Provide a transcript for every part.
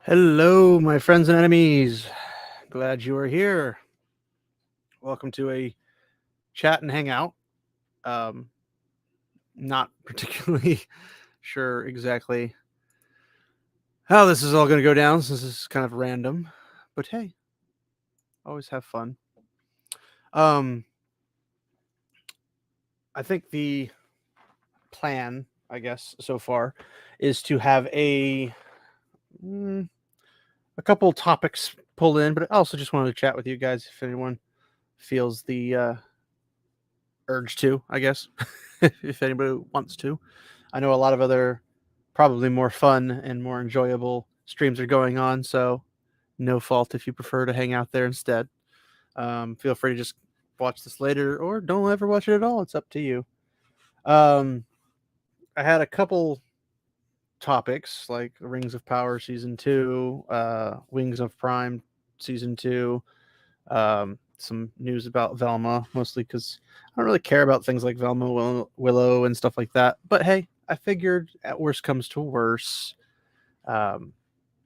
Hello, my friends and enemies. Glad you are here. Welcome to a chat and hangout. Um, Not particularly sure exactly how this is all going to go down since this is kind of random, but hey, always have fun. Um, I think the plan, I guess, so far is to have a couple topics pulled in, but I also just wanted to chat with you guys if anyone feels the urge to, I guess, if anybody wants to. I know a lot of other, probably more fun and more enjoyable streams are going on, so no fault if you prefer to hang out there instead. Feel free to just watch this later or don't ever watch it at all. It's up to you. Um, I had a couple topics like Rings of Power Season 2, Wings of Prime Season 2, some news about Velma, mostly because I don't really care about things like Velma, Willow, and stuff like that. But hey, I figured at worst comes to worse, um,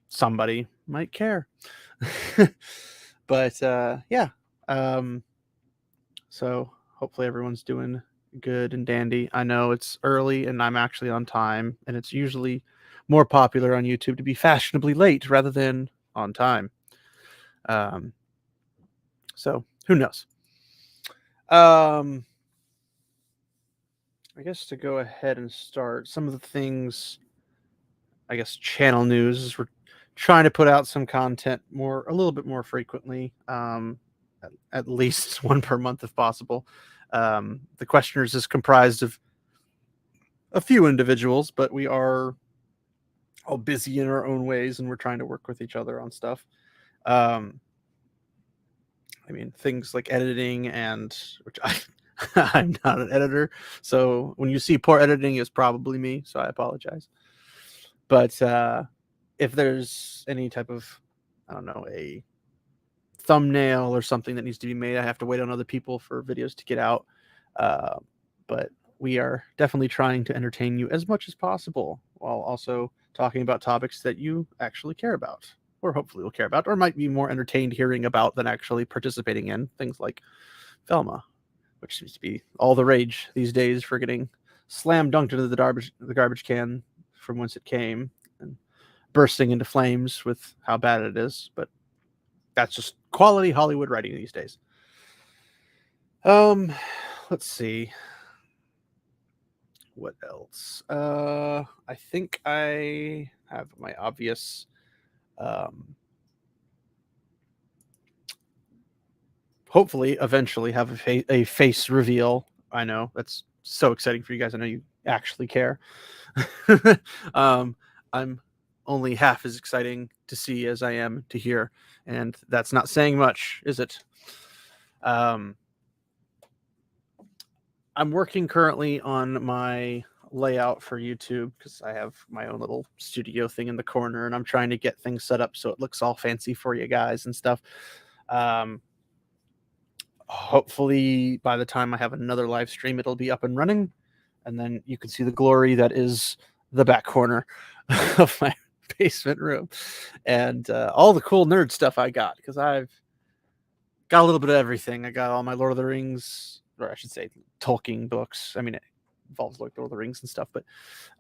somebody might care. But yeah, um, so hopefully everyone's doing good and dandy. I know it's early and I'm actually on time, and it's usually more popular on YouTube to be fashionably late rather than on time. Um, so who knows? Um, I guess to go ahead and start some of the things, I guess channel news is we're trying to put out some content a little bit more frequently, at least one per month if possible. The questioners is comprised of a few individuals, but we are all busy in our own ways, and we're trying to work with each other on stuff. Um, I mean, things like editing and which I'm not an editor, so when you see poor editing, it's probably me. So I apologize. But if there's any type of, I don't know, a thumbnail or something that needs to be made, I have to wait on other people for videos to get out. Uh, but we are definitely trying to entertain you as much as possible while also talking about topics that you actually care about, or hopefully will care about, or might be more entertained hearing about than actually participating in. Things like Velma, which seems to be all the rage these days for getting slam dunked into the garbage can from whence it came, and bursting into flames with how bad it is. But that's just quality Hollywood writing these days. Um, let's see. What else? I think I have my obvious um hopefully eventually have a face reveal. I know that's so exciting for you guys. I know you actually care. um, I'm only half as exciting to see as I am to hear, and that's not saying much, is it? Um, I'm working currently on my layout for YouTube because I have my own little studio thing in the corner, and I'm trying to get things set up so it looks all fancy for you guys and stuff. Um, Hopefully, by the time I have another live stream, it'll be up and running, and then you can see the glory that is the back corner of my basement room and all the cool nerd stuff I got, because I've got a little bit of everything. I got all my Lord of the Rings, or I should say Tolkien books. I mean, it involves like Lord of the Rings and stuff, but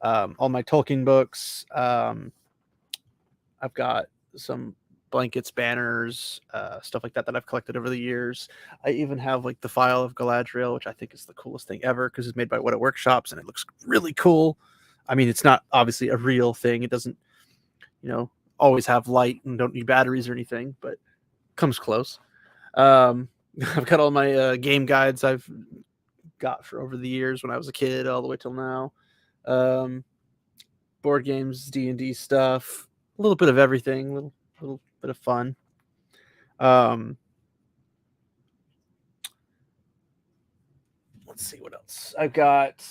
all my Tolkien books. I've got some blankets, banners, stuff like that that I've collected over the years. I even have like the file of Galadriel, which I think is the coolest thing ever because it's made by What It Workshops and it looks really cool. I mean, it's not obviously a real thing. It doesn't, you know, always have light and don't need batteries or anything, but comes close. Um, I've got all my game guides I've got for over the years when I was a kid, all the way till now. Um, Board games, D&D stuff, a little bit of everything, little bit of fun. Um, let's see what else. I've got.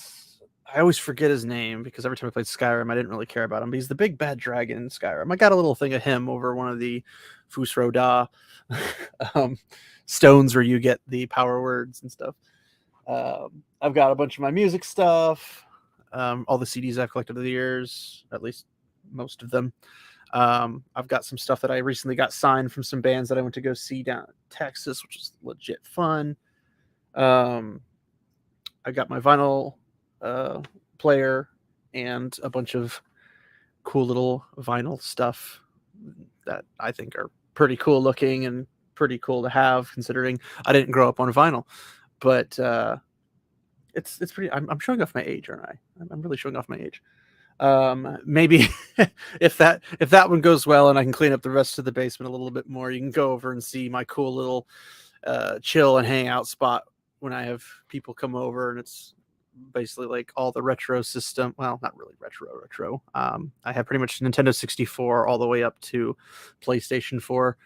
I always forget his name because every time I played Skyrim, I didn't really care about him. But he's the big bad dragon in Skyrim. I got a little thing of him over one of the Fus Roda um, stones where you get the power words and stuff. I've got a bunch of my music stuff, all the CDs I've collected over the years, at least most of them. I've got some stuff that I recently got signed from some bands that I went to go see down in Texas, which is legit fun. I got my vinyl player and a bunch of cool little vinyl stuff that I think are pretty cool looking and pretty cool to have, considering I didn't grow up on vinyl. But it's pretty. I'm showing off my age, aren't I? I'm really showing off my age. Maybe if that one goes well and I can clean up the rest of the basement a little bit more, you can go over and see my cool little chill and hang out spot when I have people come over, and it's basically like all the retro system. Well, not really retro. I have pretty much Nintendo 64 all the way up to PlayStation 4,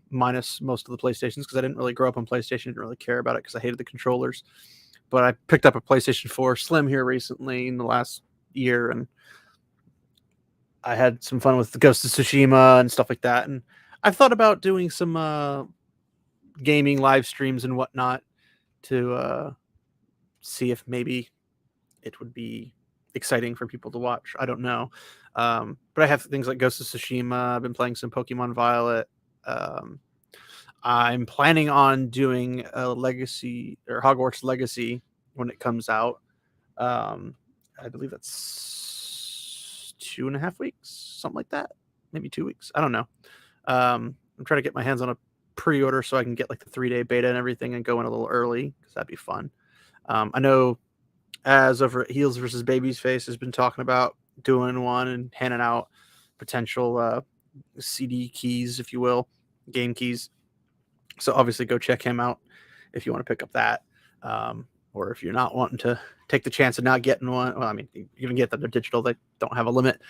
minus most of the PlayStations, because I didn't really grow up on PlayStation. Didn't really care about it because I hated the controllers. But I picked up a PlayStation 4 Slim here recently in the last year, and I had some fun with the Ghost of Tsushima and stuff like that. And I've thought about doing some gaming live streams and whatnot to see if maybe it would be exciting for people to watch. I don't know. But I have things like Ghost of Tsushima. I've been playing some Pokemon Violet. I'm planning on doing a Legacy or Hogwarts Legacy when it comes out. I believe that's 2.5 weeks, something like that. Maybe 2 weeks. I don't know. I'm trying to get my hands on a pre-order so I can get like the 3-day beta and everything and go in a little early, because that'd be fun. I know as over at Heels versus Baby's Face has been talking about doing one and handing out potential CD keys, if you will, game keys. So obviously go check him out if you want to pick up that. Or if you're not wanting to take the chance of not getting one, well, I mean, you can get them. They're digital. They don't have a limit.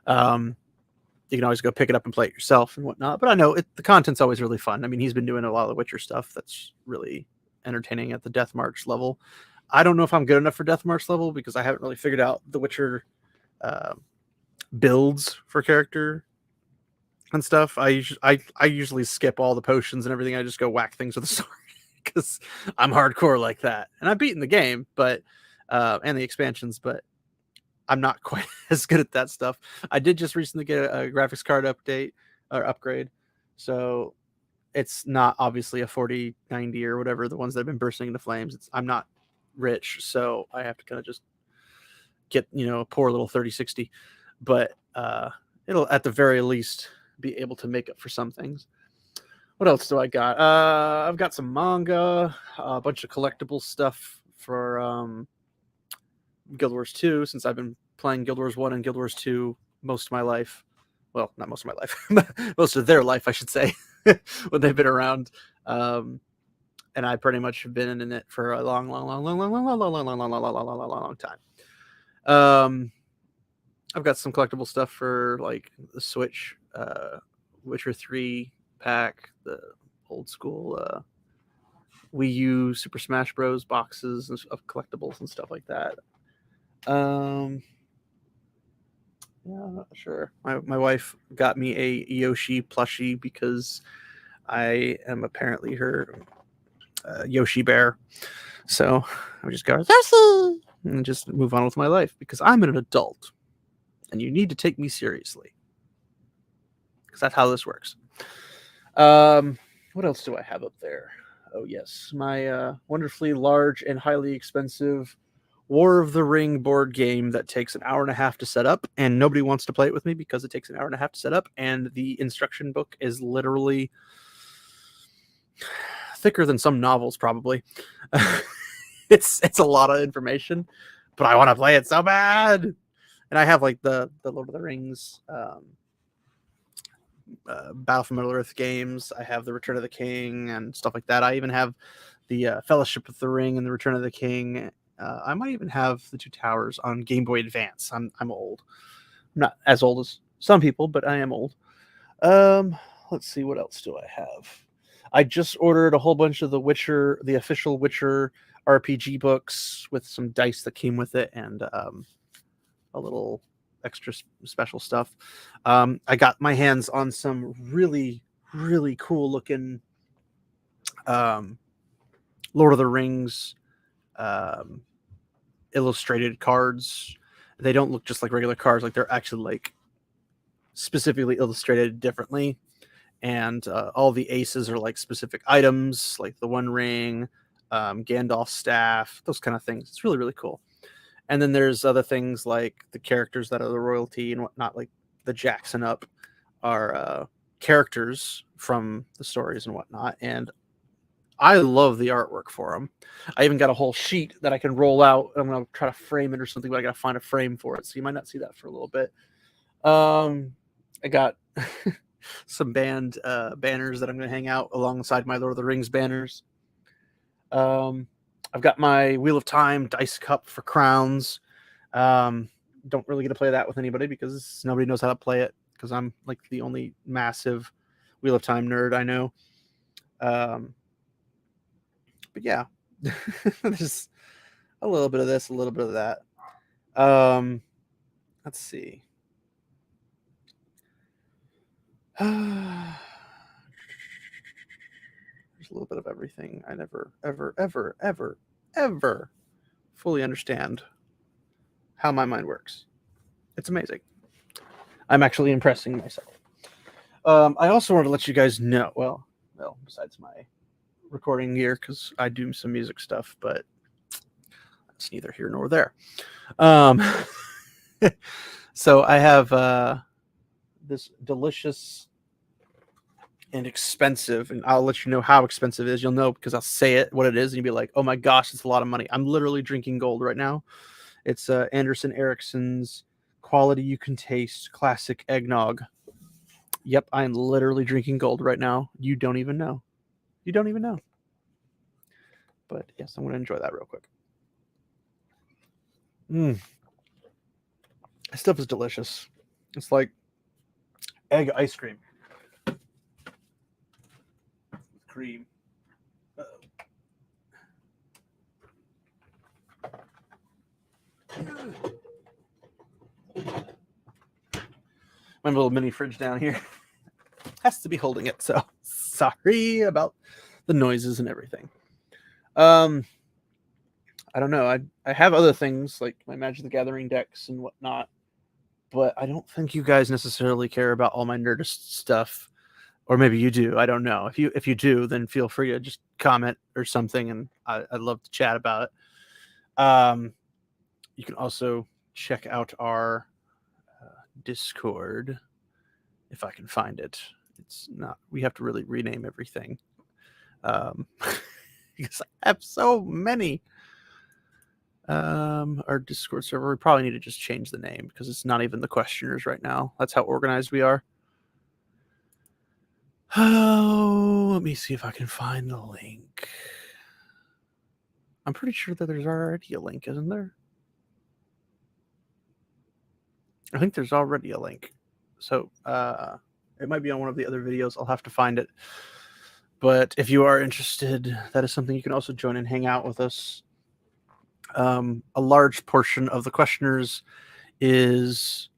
You can always go pick it up and play it yourself and whatnot. But I know the content's always really fun. I mean, he's been doing a lot of the Witcher stuff that's really entertaining at the Death March level. I don't know if I'm good enough for Death March level because I haven't really figured out the Witcher builds for character and stuff. I usually skip all the potions and everything. I just go whack things with a sword because I'm hardcore like that. And I've beaten the game, but and the expansions, but I'm not quite as good at that stuff. I did just recently get a graphics card update or upgrade, so it's not obviously a 4090 or whatever, the ones that have been bursting into flames. I'm not rich, so I have to kind of just get a poor little 3060, but it'll at the very least be able to make up for some things. What else do I got? I've got some manga, a bunch of collectible stuff for Guild Wars 2, since I've been playing Guild Wars 1 and Guild Wars 2 most of my life. Well, not most of my life, most of their life, I should say, when they've been around. And I pretty much have been in it for a long time. I've got some collectible stuff for like the Switch, Witcher 3 pack, the old school Wii U Super Smash Bros. Boxes of collectibles and stuff like that. Yeah, I'm not sure. My wife got me a Yoshi plushie because I am apparently her Yoshi bear. So I just go Yoshi and just move on with my life because I'm an adult and you need to take me seriously, because that's how this works. What else do I have up there? Oh yes, my wonderfully large and highly expensive War of the Ring board game that takes an hour and a half to set up, and nobody wants to play it with me because it takes an hour and a half to set up, and the instruction book is literally thicker than some novels, probably. It's a lot of information, but I want to play it so bad. And I have like the Lord of the Rings, Battle for Middle Earth games. I have the Return of the King and stuff like that. I even have the Fellowship of the Ring and the Return of the King. I might even have the Two Towers on Game Boy Advance. I'm old. I'm not as old as some people, but I am old. Let's see, what else do I have? I just ordered a whole bunch of the Witcher, the official Witcher RPG books with some dice that came with it, and a little extra special stuff. I got my hands on some really, really cool looking Lord of the Rings illustrated cards. They don't look just like regular cards, like they're actually like specifically illustrated differently, and all the aces are like specific items, like the One Ring, Gandalf's staff, those kind of things. It's really, really cool. And then there's other things like the characters that are the royalty and whatnot, like the Jackson Up are characters from the stories and whatnot. And I love the artwork for them. I even got a whole sheet that I can roll out. I'm going to try to frame it or something, but I got to find a frame for it. So you might not see that for a little bit. I got some band banners that I'm going to hang out alongside my Lord of the Rings banners. I've got my Wheel of Time dice cup for crowns. Don't really get to play that with anybody because nobody knows how to play it, because I'm like the only massive Wheel of Time nerd I know. But yeah, there's a little bit of this, a little bit of that. Let's see. There's a little bit of everything. I never, ever fully understand how my mind works. It's amazing. I'm actually impressing myself. I also want to let you guys know, well, besides my recording gear, because I do some music stuff, but that's neither here nor there. So I have this delicious and expensive, and I'll let you know how expensive it is. You'll know because I'll say it, what it is, and you'll be like, oh my gosh, it's a lot of money. I'm literally drinking gold right now. It's Anderson Erickson's Quality You Can Taste Classic Eggnog. Yep, I am literally drinking gold right now. You don't even know. You don't even know. But yes, I'm going to enjoy that real quick. This stuff is delicious. It's like egg ice cream. Cream. My little mini fridge down here has to be holding it, so sorry about the noises and everything. I don't know. I have other things like my Magic the Gathering decks and whatnot, but I don't think you guys necessarily care about all my nerdist stuff, or maybe you do. I don't know. If you do, then feel free to just comment or something, and I'd love to chat about it. You can also check out our Discord if I can find it. It's not. We have to really rename everything because I have so many. Our Discord server, we probably need to just change the name because it's not even the questioners right now. That's how organized we are. Oh, let me see if I can find the link. I'm pretty sure that there's already a link, isn't there? I think there's already a link. So it might be on one of the other videos. I'll have to find it. But if you are interested, that is something you can also join and hang out with us. A large portion of the questioners is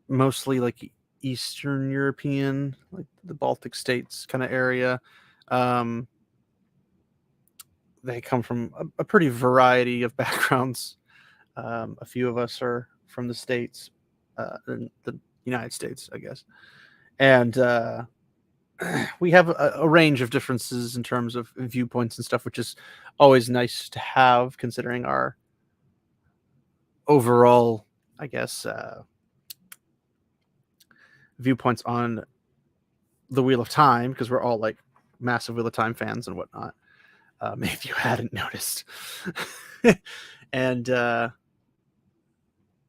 mostly like Eastern European, like the Baltic states kind of area. They come from a pretty variety of backgrounds. A few of us are from the States, in the United States, I guess. And we have a range of differences in terms of viewpoints and stuff, which is always nice to have considering our overall, I guess, viewpoints on the Wheel of Time, because we're all like massive Wheel of Time fans and whatnot. If you hadn't noticed. And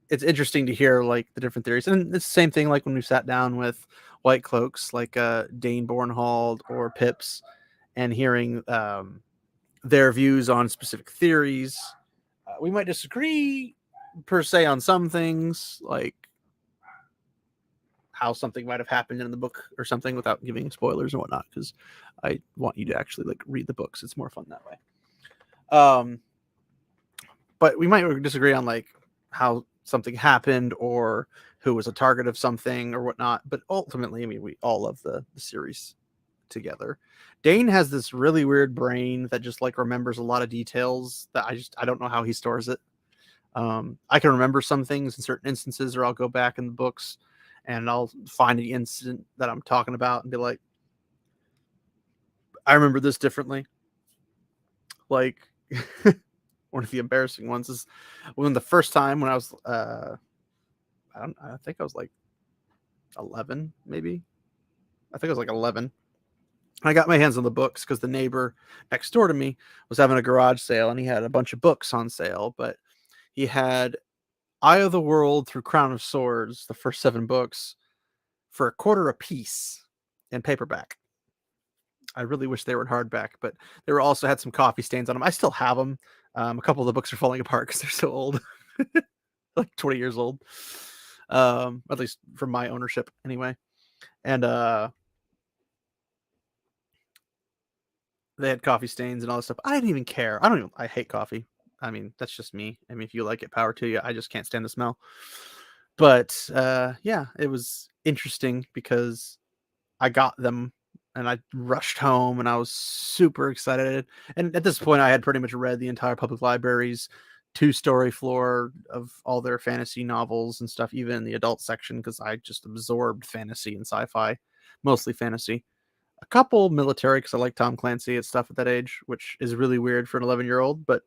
it's interesting to hear like the different theories, and it's the same thing like when we sat down with White Cloaks, like Dane Bornhold or Pips, and hearing their views on specific theories. We might disagree per se on some things, like how something might have happened in the book or something, without giving spoilers and whatnot, because I want you to actually like read the books. It's more fun that way. But we might disagree on like how something happened or who was a target of something or whatnot. But ultimately, I mean, we all love the series together. Dane has this really weird brain that just like remembers a lot of details that I don't know how he stores it. I can remember some things in certain instances, or I'll go back in the books and I'll find the incident that I'm talking about and be like, I remember this differently. Like one of the embarrassing ones is when the first time when I was I think I was like 11, maybe. I think I was like 11. I got my hands on the books because the neighbor next door to me was having a garage sale and he had a bunch of books on sale, but he had Eye of the World through Crown of Swords, the first 7 books, for a quarter a piece in paperback. I really wish they were in hardback, but they were also had some coffee stains on them. I still have them. A couple of the books are falling apart because they're so old, like 20 years old, at least from my ownership anyway. And they had coffee stains and all this stuff. I didn't even care. I hate coffee. I mean, that's just me. I mean, if you like it, power to you. I just can't stand the smell. But yeah, it was interesting because I got them and I rushed home and I was super excited. And at this point, I had pretty much read the entire public library's 2-story floor of all their fantasy novels and stuff, even in the adult section, because I just absorbed fantasy and sci-fi, mostly fantasy. A couple military because I like Tom Clancy and stuff at that age, which is really weird for an 11-year-old, but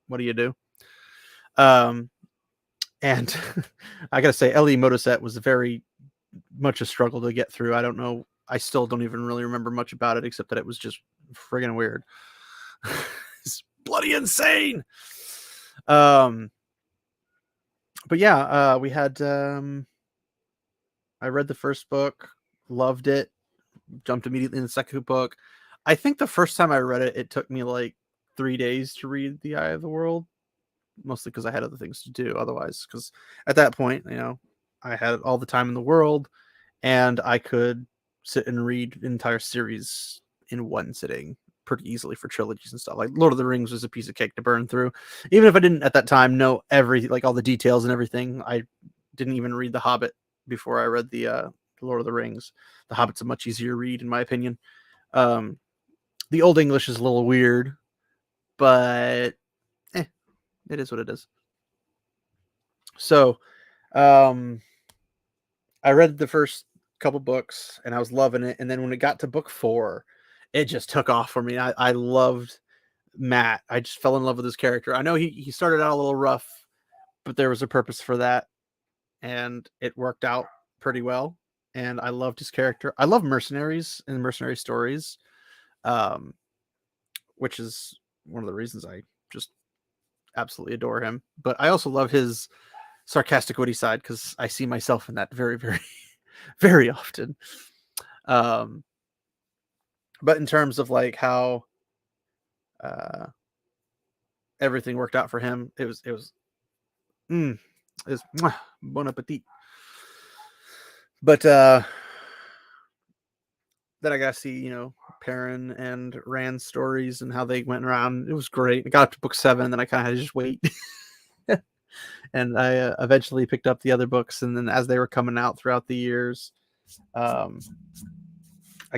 what do you do? And I gotta say, L.E. Motoset was very much a struggle to get through. I don't know. I still don't even really remember much about it except that it was just friggin' weird. It's bloody insane. But yeah, we had. I read the first book, loved it, jumped immediately in the second book. I think the first time I read it, it took me like 3 days to read The Eye of the World, mostly because I had other things to do otherwise. Because at that point, I had all the time in the world, and I could sit and read an entire series in one sitting pretty easily for trilogies and stuff. Like Lord of the Rings was a piece of cake to burn through, even if I didn't at that time know all the details and everything. I didn't even read The Hobbit before I read the Lord of the Rings. The Hobbit's a much easier read in my opinion. The Old English is a little weird, but it is what it is. So, I read the first couple books and I was loving it. And then when it got to book 4, it just took off for me. I loved Matt. I just fell in love with his character. I know he started out a little rough, but there was a purpose for that. And it worked out pretty well. And I loved his character. I love mercenaries and mercenary stories, which is one of the reasons I just absolutely adore him. But I also love his sarcastic, witty side because I see myself in that very, very, very often. But in terms of like how everything worked out for him, it was bon appetit. But then I got to see, Perrin and Rand's stories and how they went around. It was great. I got up to book 7, then I kind of had to just wait. And I eventually picked up the other books, and then as they were coming out throughout the years, I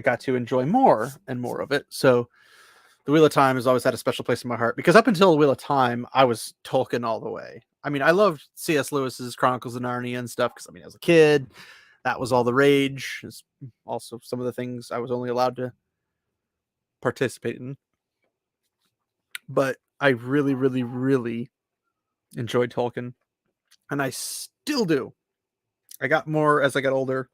got to enjoy more and more of it. So the Wheel of Time has always had a special place in my heart because up until the Wheel of Time, I was Tolkien all the way. I mean, I loved C.S. Lewis's Chronicles of Narnia and stuff because, as a kid, that was all the rage. It's also some of the things I was only allowed to participate in. But I really, really, really enjoyed Tolkien, and I still do. I got more as I got older.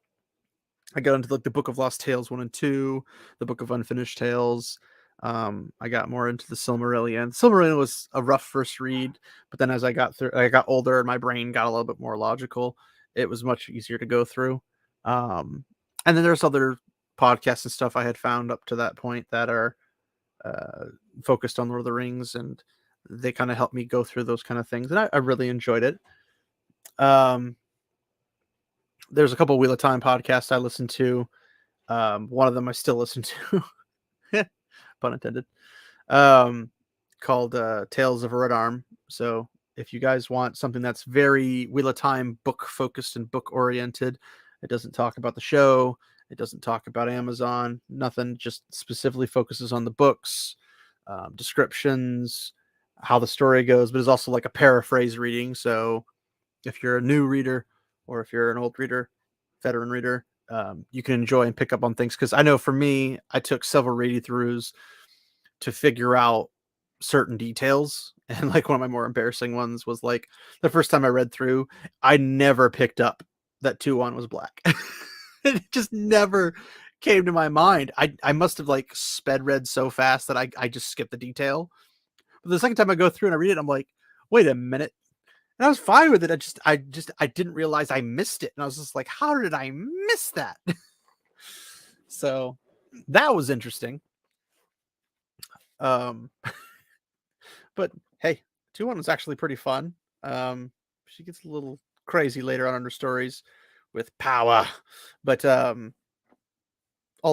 I got into like the Book of Lost Tales 1 and 2, the Book of Unfinished Tales. I got more into the Silmarillion. Silmarillion was a rough first read, but then as I got older and my brain got a little bit more logical, it was much easier to go through. And then there's other podcasts and stuff I had found up to that point that are focused on Lord of the Rings, and they kind of helped me go through those kind of things, and I really enjoyed it. There's a couple Wheel of Time podcasts I listen to. One of them I still listen to, pun intended, called Tales of a Red Arm. So if you guys want something that's very Wheel of Time book focused and book oriented, it doesn't talk about the show. It doesn't talk about Amazon. Nothing. Just specifically focuses on the books, descriptions, how the story goes, but is also like a paraphrase reading. So if you're a new reader or if you're an old reader, veteran reader, you can enjoy and pick up on things. Because I know for me, I took several read throughs to figure out certain details. And like one of my more embarrassing ones was like the first time I read through, I never picked up that 2-1 was black. It just never came to my mind. I must have like sped read so fast that I just skipped the detail. But the second time I go through and I read it, I'm like, wait a minute. And I was fine with it. I didn't realize I missed it. And I was just like, how did I miss that? So that was interesting. Um, but hey, 2-1 was actually pretty fun. She gets a little crazy later on in her stories with power, but all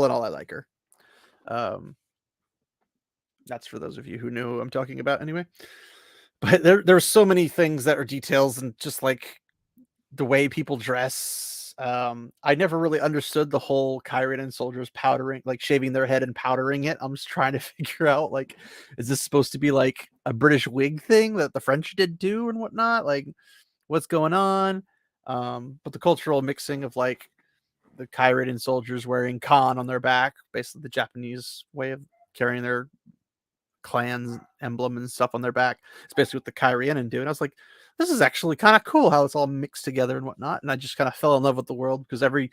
in all, I like her. That's for those of you who know who I'm talking about anyway. But there's so many things that are details and just like the way people dress. I never really understood the whole Kyrian soldiers powdering, like shaving their head and powdering it. I'm just trying to figure out, like, is this supposed to be like a British wig thing that the French did too and whatnot? Like, what's going on? But the cultural mixing of like the Kyrian soldiers wearing Khan on their back, basically the Japanese way of carrying their clan's emblem and stuff on their back. It's basically what the Kyrianen do. And I was like, this is actually kind of cool how it's all mixed together and whatnot. And I just kind of fell in love with the world because every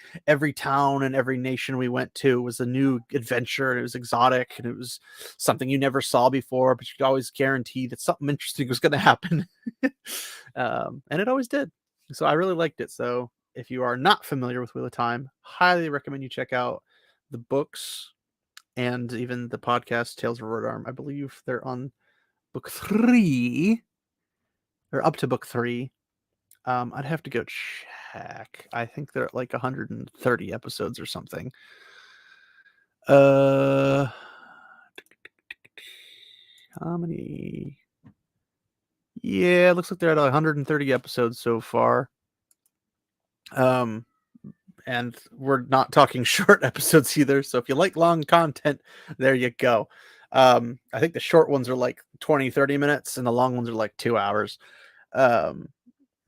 town and every nation we went to was a new adventure, and it was exotic, and it was something you never saw before, but you could always guarantee that something interesting was going to happen. And it always did. So I really liked it. So if you are not familiar with Wheel of Time, highly recommend you check out the books and even the podcast Tales of Road Arm. I believe they're on book 3 or up to book 3. I'd have to go check. I think they're at like 130 episodes or something. How many? Yeah, it looks like they're at 130 episodes so far. And we're not talking short episodes either. So if you like long content, there you go. I think the short ones are like 20, 30 minutes, and the long ones are like 2 hours,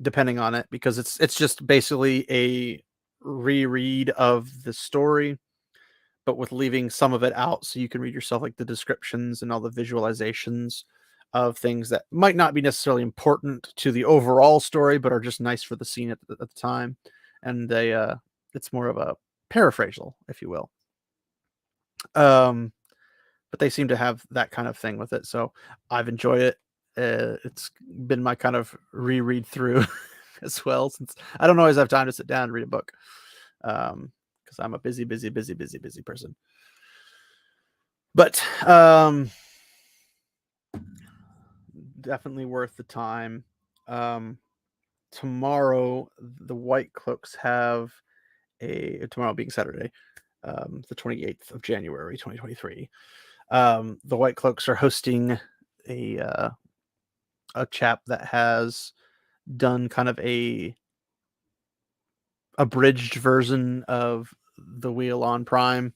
depending on it, because it's just basically a reread of the story, but with leaving some of it out so you can read yourself, like the descriptions and all the visualizations of things that might not be necessarily important to the overall story, but are just nice for the scene at the time. And it's more of a paraphrasal, if you will. But they seem to have that kind of thing with it, so I've enjoyed it. It's been my kind of reread through as well, since I don't always have time to sit down and read a book, because I'm a busy person. But definitely worth the time. Tomorrow, the White Cloaks have tomorrow being Saturday, the 28th of January, 2023. The White Cloaks are hosting a chap that has done kind of a abridged version of the Wheel on Prime.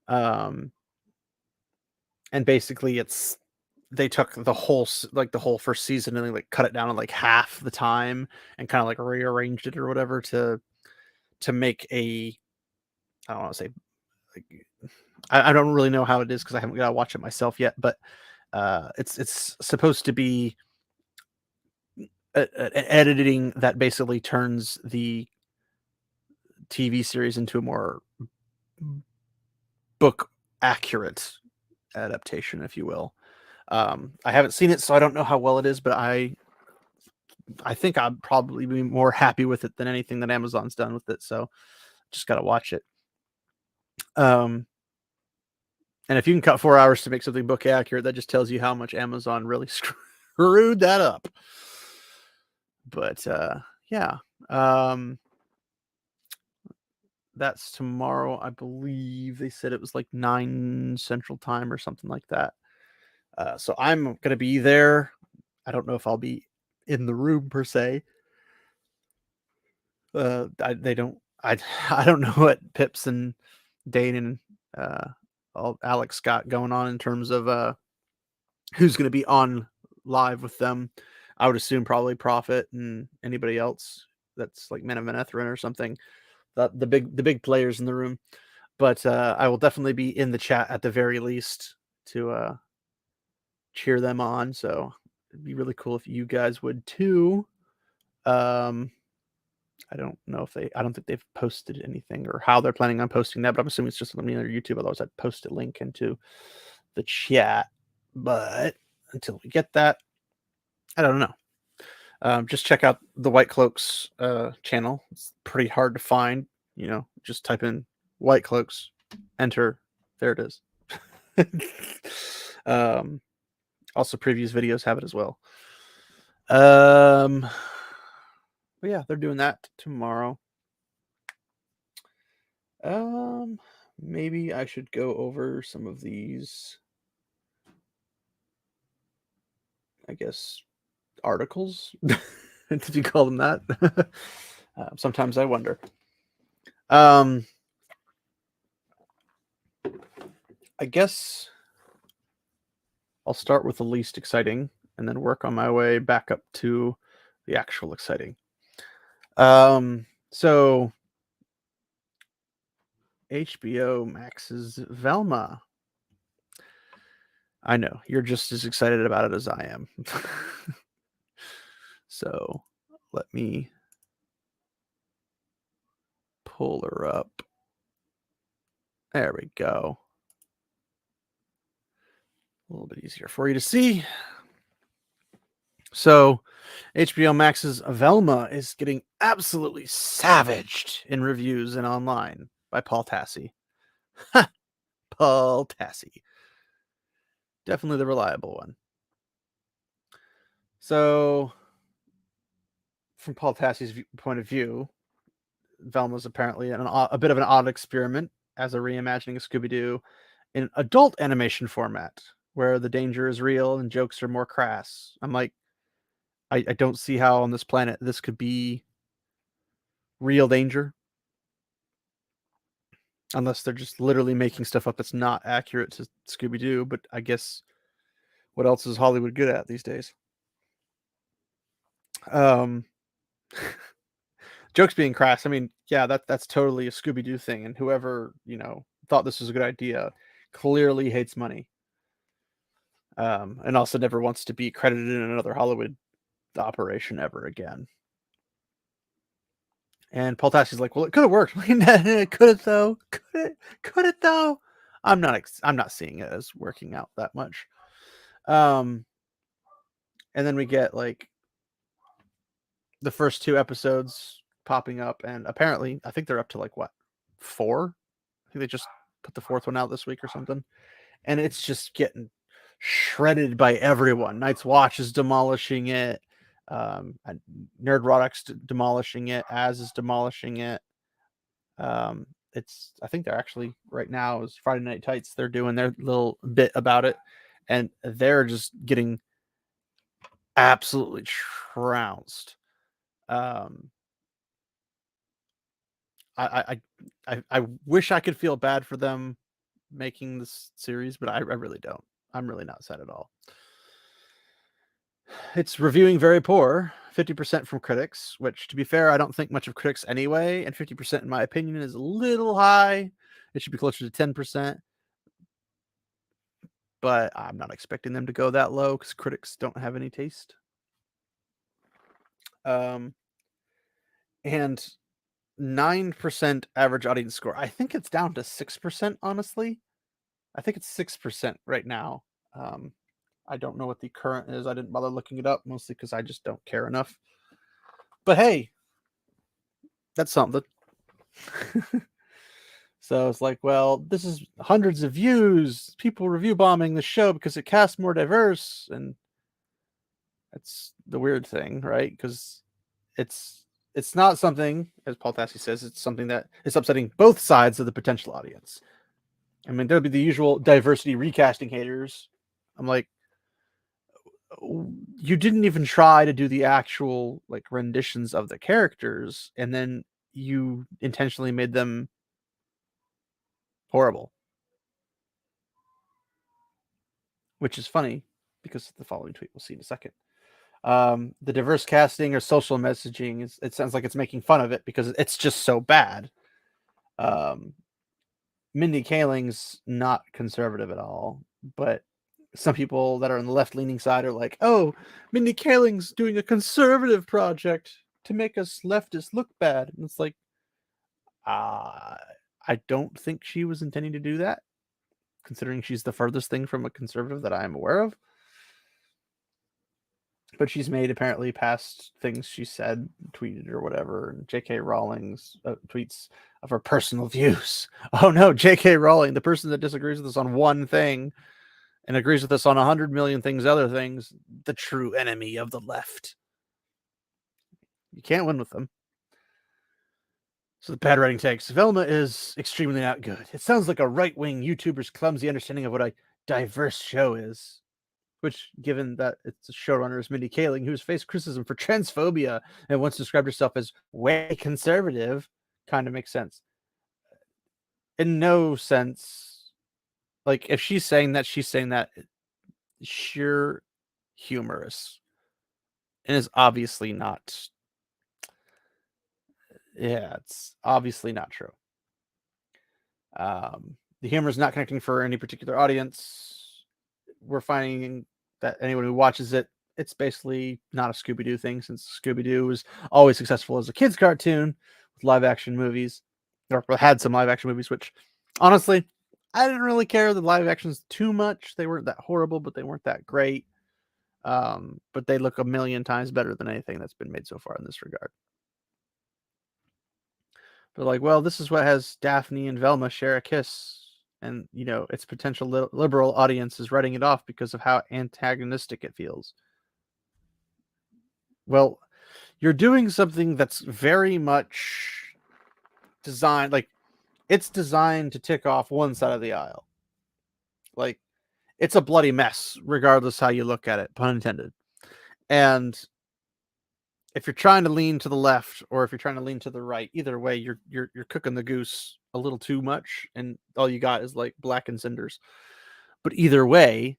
And basically they took the whole first season and they like cut it down to like half the time and kind of like rearranged it or whatever to make a, I don't want to say, like, I don't really know how it is because I haven't got to watch it myself yet, but it's supposed to be an editing that basically turns the TV series into a more book accurate adaptation, if you will. I haven't seen it, so I don't know how well it is, but I think I'd probably be more happy with it than anything that Amazon's done with it. So just got to watch it. And if you can cut 4 hours to make something book accurate, that just tells you how much Amazon really screwed that up. But yeah, that's tomorrow. I believe they said it was like 9 Central Time or something like that. So I'm gonna be there. I don't know if I'll be in the room per se. They don't. I don't know what Pips and Dane and all Alex got going on in terms of who's going to be on live with them. I would assume probably Prophet and anybody else that's like Men of Manethrin or something. The big players in the room. But I will definitely be in the chat at the very least to cheer them on. So it'd be really cool if you guys would too. I don't know if I don't think they've posted anything or how they're planning on posting that, but I'm assuming it's just on their YouTube. Otherwise, I'd post a link into the chat. But until we get that, I don't know. Just check out the White Cloaks channel. It's pretty hard to find. Just type in White Cloaks, enter. There it is. Also, previous videos have it as well. But yeah, they're doing that tomorrow. Maybe I should go over some of these, I guess, articles, if you call them that. Sometimes I wonder. I guess I'll start with the least exciting and then work on my way back up to the actual exciting. So HBO Max's Velma. I know you're just as excited about it as I am. So let me pull her up. There we go. A little bit easier for you to see. So HBO Max's Velma is getting absolutely savaged in reviews and online by Paul Tassi. Paul Tassi. Definitely the reliable one. So, from Paul Tassi's point of view, Velma's apparently a bit of an odd experiment as a reimagining of Scooby-Doo in adult animation format, where the danger is real and jokes are more crass. I'm like, I don't see how on this planet this could be real danger. Unless they're just literally making stuff up that's not accurate to Scooby-Doo, but I guess what else is Hollywood good at these days? Jokes being crass, I mean, yeah, that's totally a Scooby-Doo thing, and whoever, thought this was a good idea clearly hates money. And also never wants to be credited in another Hollywood operation ever again. And Paul Tassi's like, well, it could have worked. Could it though? Could it though? I'm not seeing it as working out that much. And then we get like the first 2 episodes popping up, and apparently I think they're up to like what, 4? I think they just put the 4th one out this week or something. And it's just getting shredded by everyone. Night's Watch is demolishing it. Nerdrotic's demolishing it. Az is demolishing it. I think they're actually right now is Friday Night Tights. They're doing their little bit about it, and they're just getting absolutely trounced. I wish I could feel bad for them making this series, but I really don't. I'm really not sad at all. It's reviewing very poor, 50% from critics, which, to be fair, I don't think much of critics anyway, and 50% in my opinion is a little high. It should be closer to 10%, but I'm not expecting them to go that low because critics don't have any taste. And 9% average audience score. I think it's down to 6%, honestly. I think it's 6% right now. I don't know what the current is. I didn't bother looking it up, mostly because I just don't care enough. But hey, that's something. So it's like, well, this is hundreds of views. People review bombing the show because it casts more diverse, and that's the weird thing, right? Because it's not something, as Paul Tassi says, it's something that is upsetting both sides of the potential audience. I mean, there'll be the usual diversity recasting haters. I'm like, you didn't even try to do the actual like renditions of the characters, and then you intentionally made them horrible, which is funny because the following tweet we'll see in a second. The diverse casting or social messaging it sounds like it's making fun of it because it's just so bad. Mindy Kaling's not conservative at all, but some people that are on the left-leaning side are like, "Oh, Mindy Kaling's doing a conservative project to make us leftists look bad," and it's like, uh, I don't think she was intending to do that, considering she's the furthest thing from a conservative that I am aware of. But she's made apparently past things she said, tweeted, or whatever. And J.K. Rowling's tweets of her personal views. Oh no, J.K. Rowling, the person that disagrees with us on one thing and agrees with us on 100 million things, other things, the true enemy of the left. You can't win with them. So the bad writing takes. Velma is extremely not good. It sounds like a right-wing YouTuber's clumsy understanding of what a diverse show is. Which, given that it's a showrunner is Mindy Kaling, who's faced criticism for transphobia and once described herself as way conservative, kind of makes sense. In no sense, like if she's saying that sheer humorous, and is obviously not. Yeah, it's obviously not true. The humor is not connecting for any particular audience. We're finding that anyone who watches it, it's basically not a Scooby-Doo thing, since Scooby-Doo was always successful as a kid's cartoon with live-action movies, or had some live-action movies, which, honestly, I didn't really care the live actions too much. They weren't that horrible, but they weren't that great. But they look a million times better than anything that's been made so far in this regard. But like, well, this is what has Daphne and Velma share a kiss. And, its potential liberal audience is writing it off because of how antagonistic it feels. Well, you're doing something that's very much designed, like, it's designed to tick off one side of the aisle. Like, it's a bloody mess, regardless how you look at it, pun intended. And if you're trying to lean to the left or if you're trying to lean to the right, either way, you're cooking the goose a little too much, and all you got is like blackened cinders. But either way,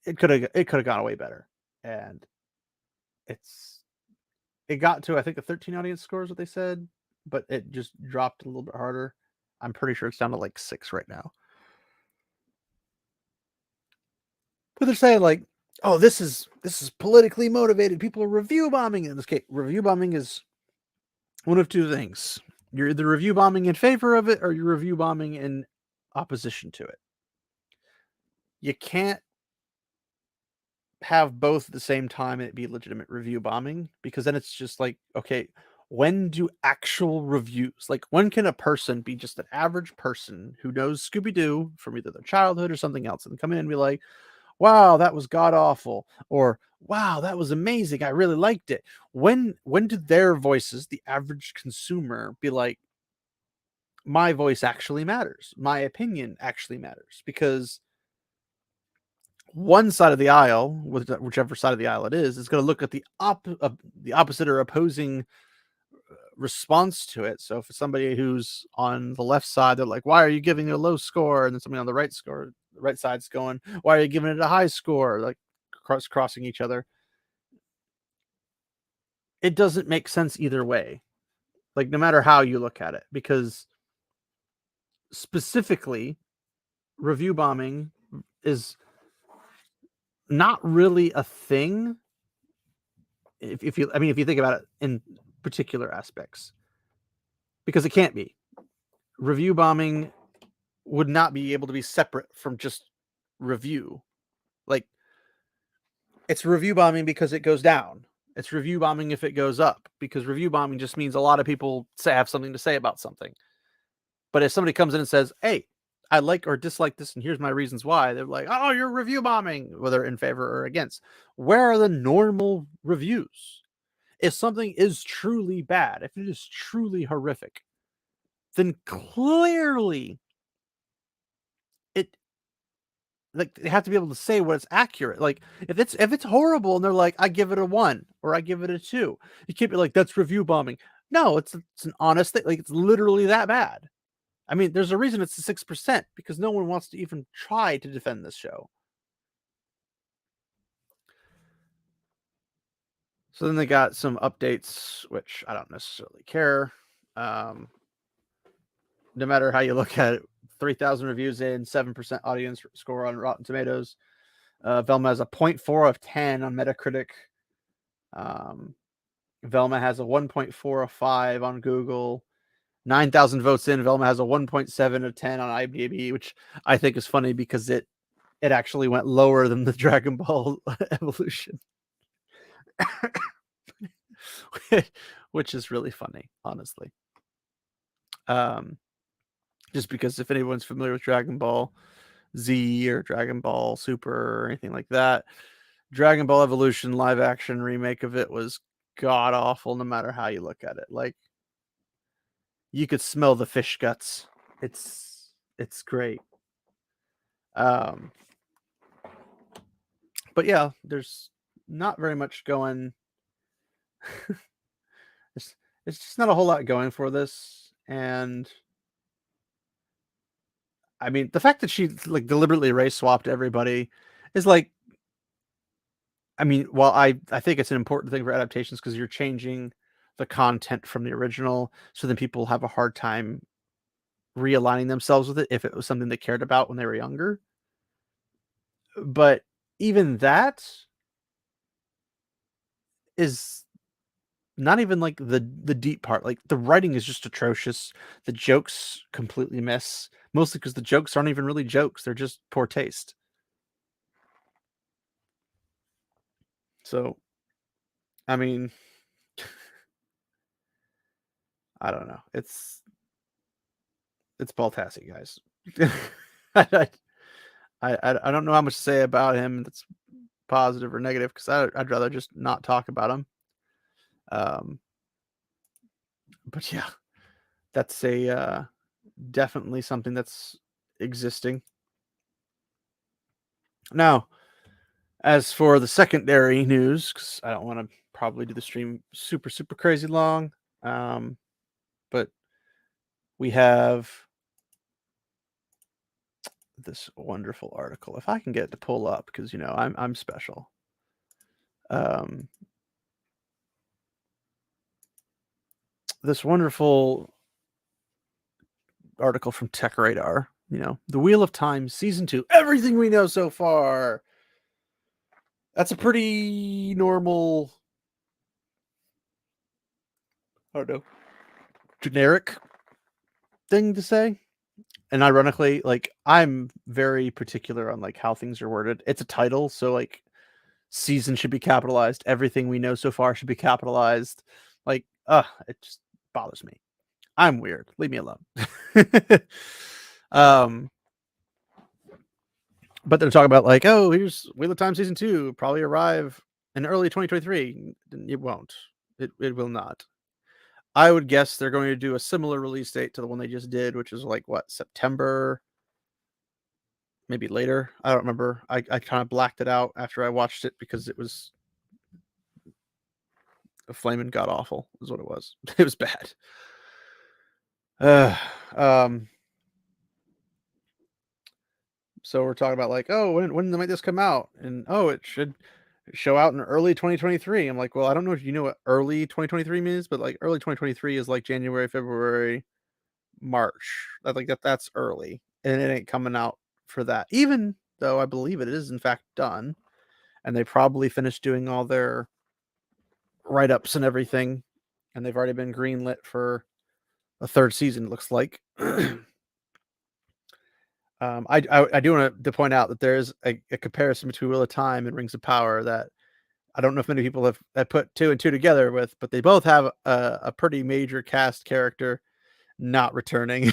it could have gone way better, and it got to, I think, a 13 audience score is what they said, but it just dropped a little bit harder. I'm pretty sure it's down to like 6 right now. But they're saying like, oh, this is politically motivated. People are review bombing. In this case, review bombing is one of two things. You're either review bombing in favor of it or you're review bombing in opposition to it. You can't have both at the same time and it be legitimate review bombing, because then it's just like, okay, when do actual reviews, like when can a person be just an average person who knows Scooby-Doo from either their childhood or something else and come in and be like, wow, that was god awful, or wow, that was amazing, I really liked it. When did their voices, the average consumer, be like, my voice actually matters, my opinion actually matters? Because one side of the aisle, whichever side of the aisle it is going to look at the opposite or opposing response to it. So if somebody who's on the left side, they're like, why are you giving it a low score? And then somebody on the right side's going, why are you giving it a high score? Like crossing each other. It doesn't make sense either way, like no matter how you look at it, because specifically review bombing is not really a thing if you think about it in particular aspects, because it can't be. Review bombing would not be able to be separate from just review. Like, it's review bombing because it goes down. It's review bombing if it goes up, because review bombing just means a lot of people have something to say about something. But if somebody comes in and says, hey, I like or dislike this, and here's my reasons why, they're like, oh, you're review bombing, whether in favor or against. Where are the normal reviews? If something is truly bad, if it is truly horrific, then clearly they have to be able to say what it's accurate. Like, if it's horrible and they're like, I give it a 1 or I give it a 2, you can't be like, that's review bombing. No, it's an honest thing. Like, it's literally that bad. I mean, there's a reason it's 6%, because no one wants to even try to defend this show. So then they got some updates, which I don't necessarily care. No matter how you look at it, 3,000 reviews in, 7% audience score on Rotten Tomatoes. Velma has a 0.4 of 10 on Metacritic. Velma has a 1.4 of 5 on Google. 9,000 votes in. Velma has a 1.7 of 10 on IMDb, which I think is funny because it actually went lower than the Dragon Ball Evolution, which is really funny, honestly. Just because if anyone's familiar with Dragon Ball Z or Dragon Ball Super or anything like that, Dragon Ball Evolution live action remake of it was god awful no matter how you look at it. Like, you could smell the fish guts. It's great. But yeah, there's not very much going. it's, it's just not a whole lot going for this, and I mean the fact that she like deliberately race swapped everybody is like, I mean, while I think it's an important thing for adaptations because you're changing the content from the original, so then people have a hard time realigning themselves with it if it was something they cared about when they were younger. But even that is not even like the deep part. Like, the writing is just atrocious. The jokes completely miss, mostly because the jokes aren't even really jokes. They're just poor taste. So, I mean, I don't know. It's Baltassi, guys. I, I don't know how much to say about him that's positive or negative because I'd rather just not talk about him. But yeah, that's a definitely something that's existing. Now, as for the secondary news, because I don't want to probably do the stream super crazy long, but we have this wonderful article. If I can get it to pull up, because I'm special. This wonderful article from Tech Radar. The Wheel of Time season 2. Everything we know so far. That's a pretty normal, I don't know, generic thing to say. And ironically, like, I'm very particular on like how things are worded. It's a title, so like season should be capitalized. Everything we know so far should be capitalized. Like, it just bothers me. I'm weird. Leave me alone. um, but they're talking about like, oh, here's Wheel of Time season 2, probably arrive in early 2023. It won't. It will not. I would guess they're going to do a similar release date to the one they just did, which is like what, September, maybe later. I don't remember. I kind of blacked it out after I watched it because it was a flaming god awful is what it was. It was bad. Um, so we're talking about like, oh, when might this come out? And oh, it should show out in early 2023. I'm like, well, I don't know if you know what early 2023 means, but like early 2023 is like January, February, March. That's early, and it ain't coming out for that. Even though I believe it is in fact done, and they probably finished doing all their write-ups and everything, and they've already been greenlit for a third season. It looks like. I do want to point out that there is a comparison between Wheel of Time and Rings of Power that I don't know if many people have put two and two together with, but they both have a pretty major cast character not returning.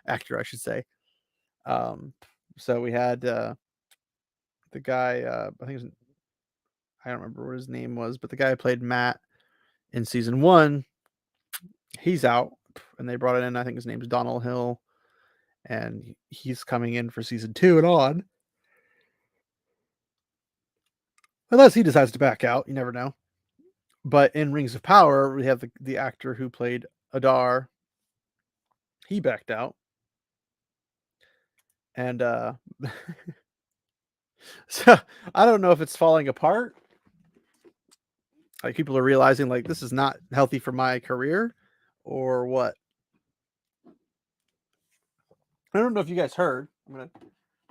Actor, I should say. So we had the guy, I don't remember what his name was, but the guy who played Matt in season 1, he's out, and they brought in, I think his name's Donald Hill, and he's coming in for season 2 and on. Unless he decides to back out, you never know. But in Rings of Power, we have the actor who played Adar. He backed out. And so I don't know if it's falling apart Like people are realizing like this is not healthy for my career, or what? I don't know if you guys heard. I'm gonna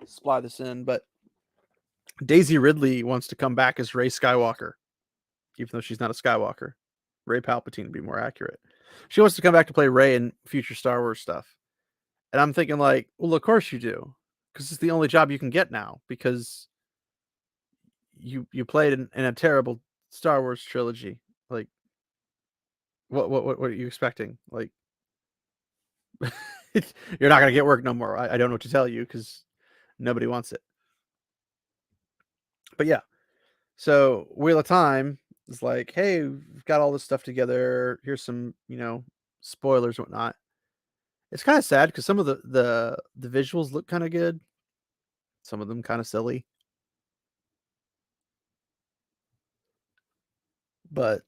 slide this in, but Daisy Ridley wants to come back as Rey Skywalker, even though she's not a Skywalker. Rey Palpatine to be more accurate. She wants to come back to play Rey in future Star Wars stuff. And I'm thinking like, well, of course you do. Because it's the only job you can get now, because you played in a terrible Star Wars trilogy. Like what are you expecting? Like you're not gonna get work no more. I don't know what to tell you because nobody wants it. But yeah. So Wheel of Time is like, hey, we've got all this stuff together. Here's some, spoilers and whatnot. It's kind of sad because some of the visuals look kind of good. Some of them kind of silly. But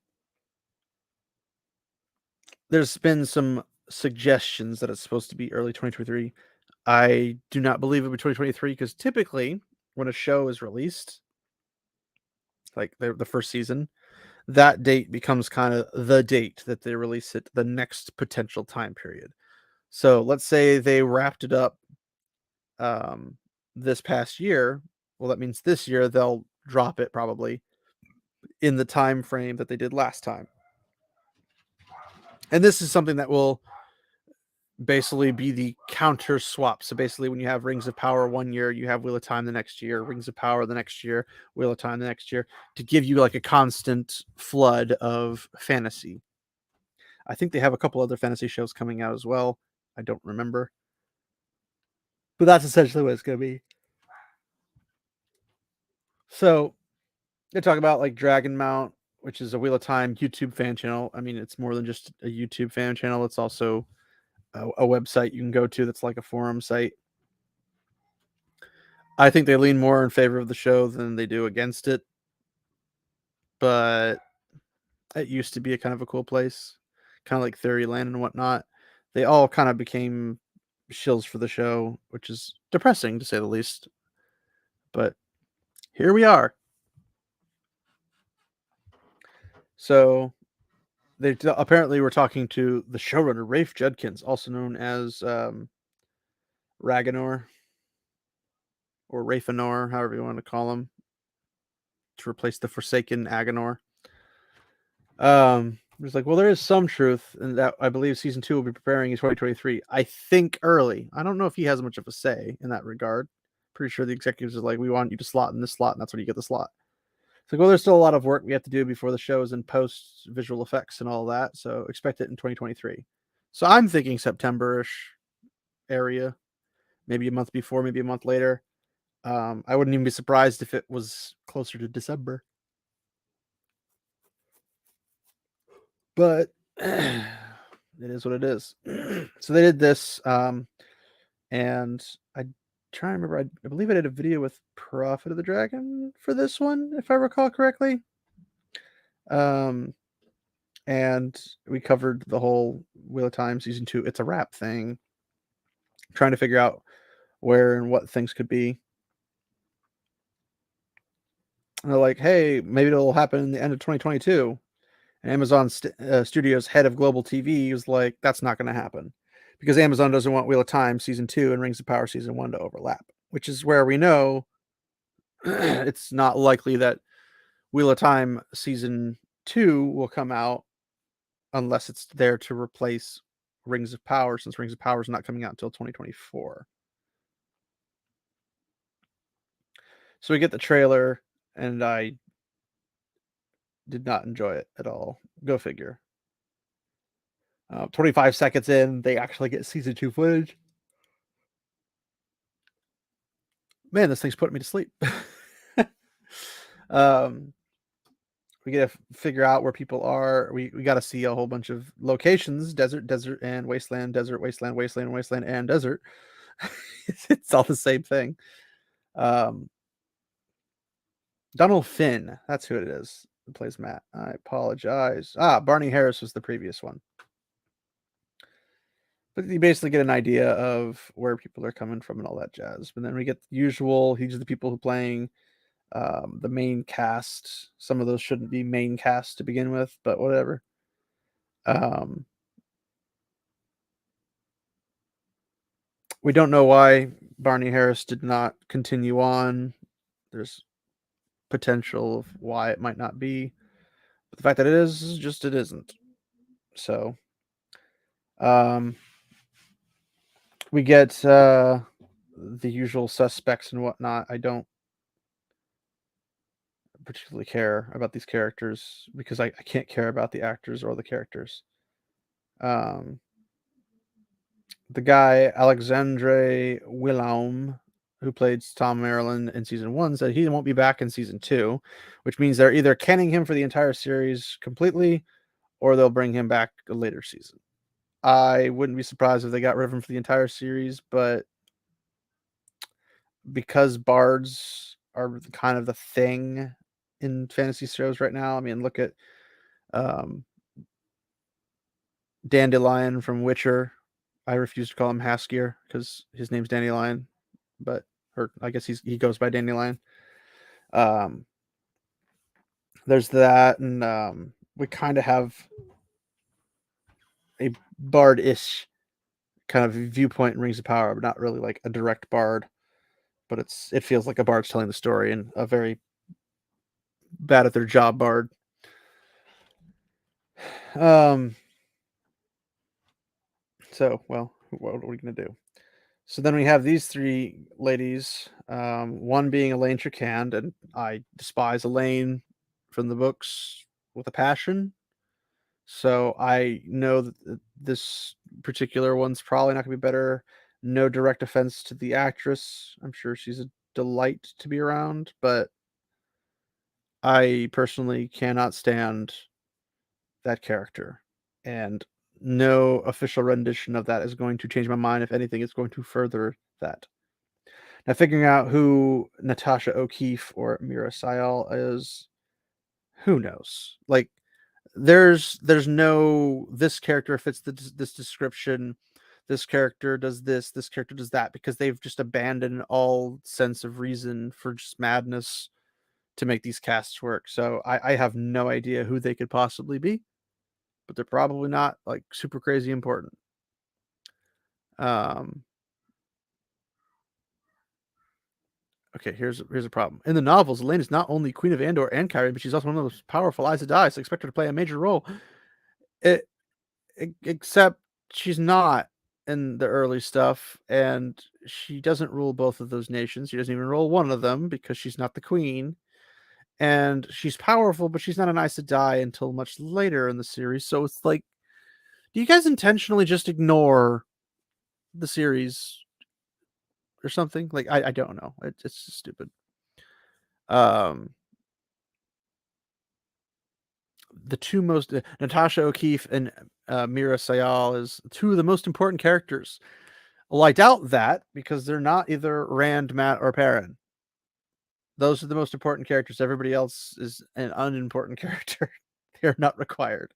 there's been some suggestions that it's supposed to be early 2023. I do not believe it will be 2023 because typically when a show is released, like the first season, that date becomes kind of the date that they release it, the next potential time period. So let's say they wrapped it up this past year. Well, that means this year they'll drop it probably in the time frame that they did last time. And this is something that will basically be the counter swap. So basically, when you have Rings of Power one year, you have Wheel of Time the next year, Rings of Power the next year, Wheel of Time the next year, to give you like a constant flood of fantasy. I think they have a couple other fantasy shows coming out as well. I don't remember. But that's essentially what it's going to be. So they talk about like Dragon Mount, which is a Wheel of Time YouTube fan channel. I mean, it's more than just a YouTube fan channel. It's also a website you can go to that's like a forum site. I think they lean more in favor of the show than they do against it. But it used to be a kind of a cool place, kind of like Theoryland and whatnot. They all kind of became shills for the show, which is depressing to say the least. But here we are. So they apparently were talking to the showrunner Rafe Judkins, also known as Raganor or Rafanor, however you want to call him, to replace the Forsaken Aganor. It's like, well, there is some truth in that. I believe season 2 will be preparing in 2023. I think early. I don't know if he has much of a say in that regard. Pretty sure the executives are like, we want you to slot in this slot, and that's when you get the slot. It's like, well, there's still a lot of work we have to do before the show is in post visual effects and all that. So expect it in 2023. So I'm thinking September-ish area, maybe a month before, maybe a month later. I wouldn't even be surprised if it was closer to December. But it is what it is. So they did this, and I try to remember. I believe I did a video with Prophet of the Dragon for this one, if I recall correctly. And we covered the whole Wheel of Time season 2. It's a wrap thing, trying to figure out where and what things could be. And they're like, hey, maybe it'll happen in the end of 2022. And Amazon Studios head of global TV was like, that's not going to happen because Amazon doesn't want Wheel of Time season 2 and Rings of Power season 1 to overlap, which is where we know it's not likely that Wheel of Time season 2 will come out unless it's there to replace Rings of Power, since Rings of Power is not coming out until 2024. So we get the trailer, and I did not enjoy it at all. Go figure. 25 seconds in, they actually get season 2 footage. Man, this thing's putting me to sleep. We get to figure out where people are. We got to see a whole bunch of locations: desert, desert, and wasteland, desert, wasteland, wasteland, wasteland, and desert. It's all the same thing. Donald Finn, that's who it is. Who plays Matt? I apologize. Barney Harris was the previous one. But you basically get an idea of where people are coming from and all that jazz. But then we get the usual. These are the people who are playing the main cast. Some of those shouldn't be main cast to begin with, but whatever. We don't know why Barney Harris did not continue on. There's potential of why it might not be, but the fact that it is just it isn't. So, um, we get the usual suspects and whatnot. I don't particularly care about these characters because I can't care about the actors or the characters. Um, the guy Alexandre Willaume, who played Tom Maryland in season 1, said he won't be back in season 2, which means they're either canning him for the entire series completely, or they'll bring him back a later season. I wouldn't be surprised if they got rid of him for the entire series, but because bards are kind of the thing in fantasy shows right now. I mean, look at um, Dandelion from Witcher. I refuse to call him Haskier because his name's Dandelion, but or I guess he goes by Dandelion. Um, there's that, and we kind of have a bard-ish kind of viewpoint in Rings of Power, but not really like a direct bard. But it feels like a bard's telling the story, and a very bad at their job bard. So, well, what are we gonna do? So then we have these three ladies, one being Elaine Tricand, and I despise Elaine from the books with a passion. So I know that this particular one's probably not going to be better. No direct offense to the actress. I'm sure she's a delight to be around, but I personally cannot stand that character. And no official rendition of that is going to change my mind. If anything, it's going to further that. Now, figuring out who Natasha O'Keefe or Mira Sayal is, who knows? Like, there's no this character fits this description. This character does this. This character does that because they've just abandoned all sense of reason for just madness to make these casts work. So I have no idea who they could possibly be, but they're probably not like super crazy important. Um, Okay, here's a problem. In the novels, Elaine is not only Queen of Andor and Kyrie, but she's also one of the most powerful Aes Sedai, so expect her to play a major role. It, except she's not in the early stuff, and she doesn't rule both of those nations. She doesn't even rule one of them because she's not the queen. And she's powerful, but she's not an Aes Sedai until much later in the series. So it's like, do you guys intentionally just ignore the series or something? Like, I don't know. It's just stupid. Um, the two most Natasha O'Keefe and Mira Sayal is two of the most important characters. Well, I doubt that because they're not either Rand, Matt, or Perrin. Those are the most important characters. Everybody else is an unimportant character. They're not required.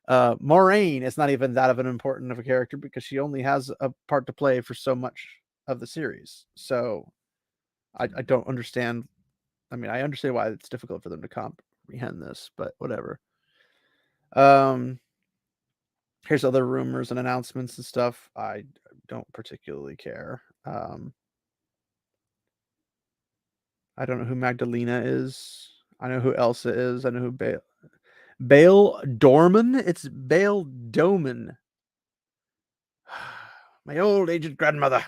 Moraine is not even that of an important of a character because she only has a part to play for so much of the series. So I don't understand. I mean, I understand why it's difficult for them to comprehend this, but whatever. Um, Here's other rumors and announcements and stuff. I don't particularly care. I don't know who Magdalena is. I know who Elsa is. I know who Bale Dorman. It's Bale Doman. My old aged grandmother.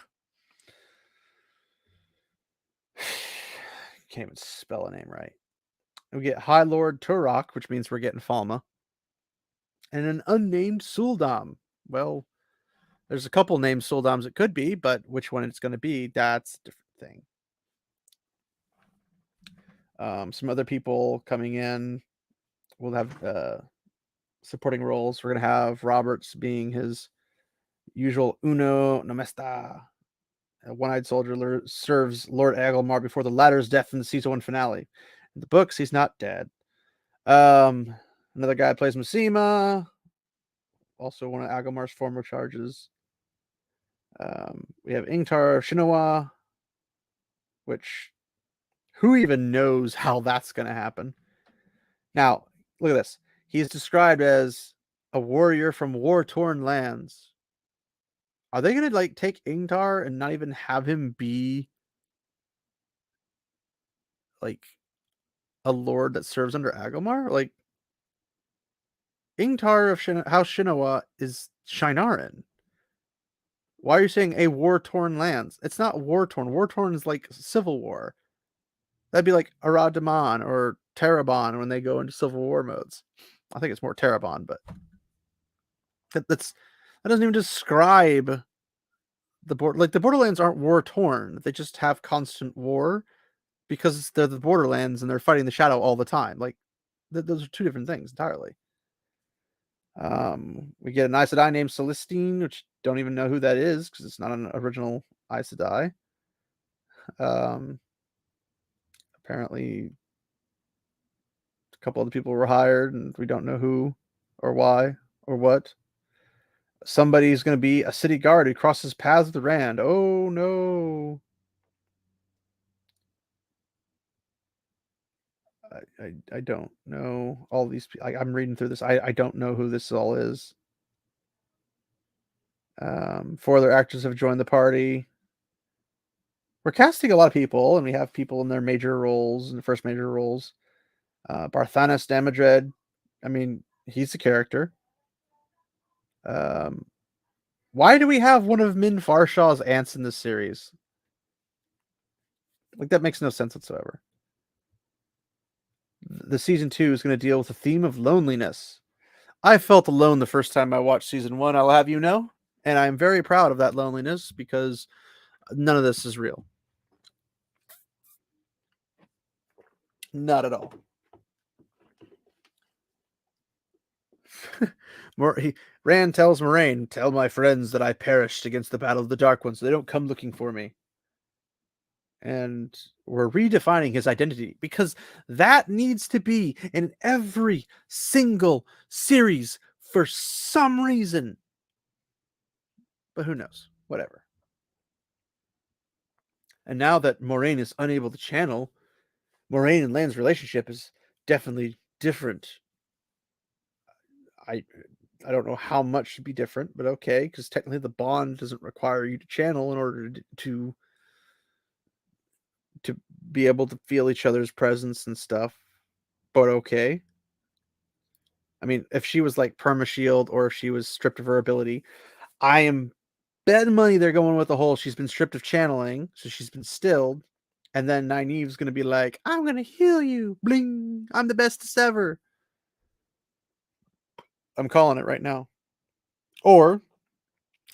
Can't even spell a name right. We get High Lord Turok, which means we're getting Falma, and an unnamed Suldam. Well, there's a couple named Suldams it could be, but which one it's going to be, that's a different thing. Some other people coming in. We'll have supporting roles. We're going to have Roberts being his usual Uno Nomesta. A one-eyed soldier serves Lord Agelmar before the latter's death in the season 1 finale. In the books, he's not dead. Another guy plays Masima, also one of Agelmar's former charges. We have Ingtar Shinoa, which Who even knows how that's going to happen? Now, look at this. He's described as a warrior from war-torn lands. Are they going to like take Ingtar and not even have him be like a lord that serves under Agomar? Like Ingtar of House Shinawa is Shinaran. Why are you saying a war-torn lands? It's not war-torn. War-torn is like civil war. That'd be like Arad Daman or Terabon when they go into civil war modes. I think it's more Terabon, but that doesn't even describe the border. Like the Borderlands aren't war torn; they just have constant war because they're the Borderlands and they're fighting the Shadow all the time. Like those are two different things entirely. We get an Aes Sedai named Celestine, which don't even know who that is because it's not an original Aes Sedai. Apparently, a couple other people were hired, and we don't know who or why or what. Somebody's going to be a city guard who crosses paths with Rand. Oh no. I don't know all these. I'm reading through this. I don't know who this all is. Four other actors have joined the party. We're casting a lot of people, and we have people in their major roles, in the first major roles. Barthanas Damodred. I mean, he's a character. Why do we have one of Min Farshaw's aunts in this series? Like that makes no sense whatsoever. The season 2 is going to deal with the theme of loneliness. I felt alone the first time I watched season 1, I'll have you know, and I'm very proud of that loneliness because none of this is real. Not at all. Rand tells Moraine, "Tell my friends that I perished against the Battle of the Dark Ones so they don't come looking for me." And we're redefining his identity because that needs to be in every single series for some reason. But who knows? Whatever. And now that Moraine is unable to channel, Moraine and Lan's relationship is definitely different. I I don't know how much should be different, but okay, because technically the bond doesn't require you to channel in order to be able to feel each other's presence and stuff. But okay. I mean, if she was like perma shield or if she was stripped of her ability, I am betting money they're going with the whole she's been stripped of channeling, so she's been stilled, and then Nynaeve's gonna be like, "I'm gonna heal you, bling! I'm the bestest ever." I'm calling it right now. Or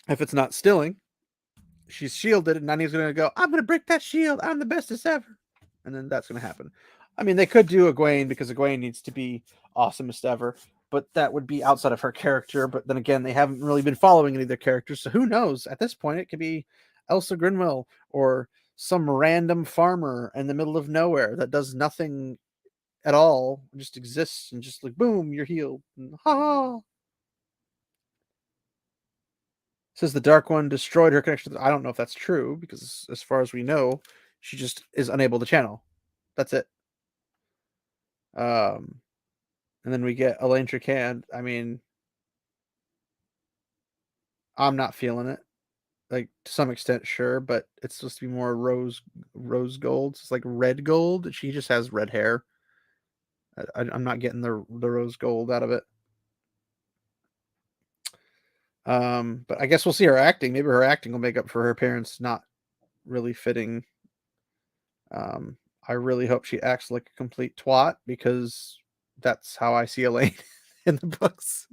if it's not stilling, she's shielded, and Nynaeve's gonna go, "I'm gonna break that shield. I'm the bestest ever," and then that's gonna happen. I mean, they could do Egwene because Egwene needs to be awesomest ever, but that would be outside of her character. But then again, they haven't really been following any of their characters, so who knows? At this point, it could be Elsa Grinwell or some random farmer in the middle of nowhere that does nothing at all, just exists and just like boom, you're healed. And, ha! Says the Dark One destroyed her connection. I don't know if that's true because, as far as we know, she just is unable to channel. That's it. Um, and then we get Elaine Tricand. I mean, I'm not feeling it. Like to some extent, sure, but it's supposed to be more rose gold. It's like red gold. She just has red hair. I'm not getting the rose gold out of it. But I guess we'll see her acting. Maybe her acting will make up for her parents not really fitting. I really hope she acts like a complete twat because that's how I see Elaine in the books.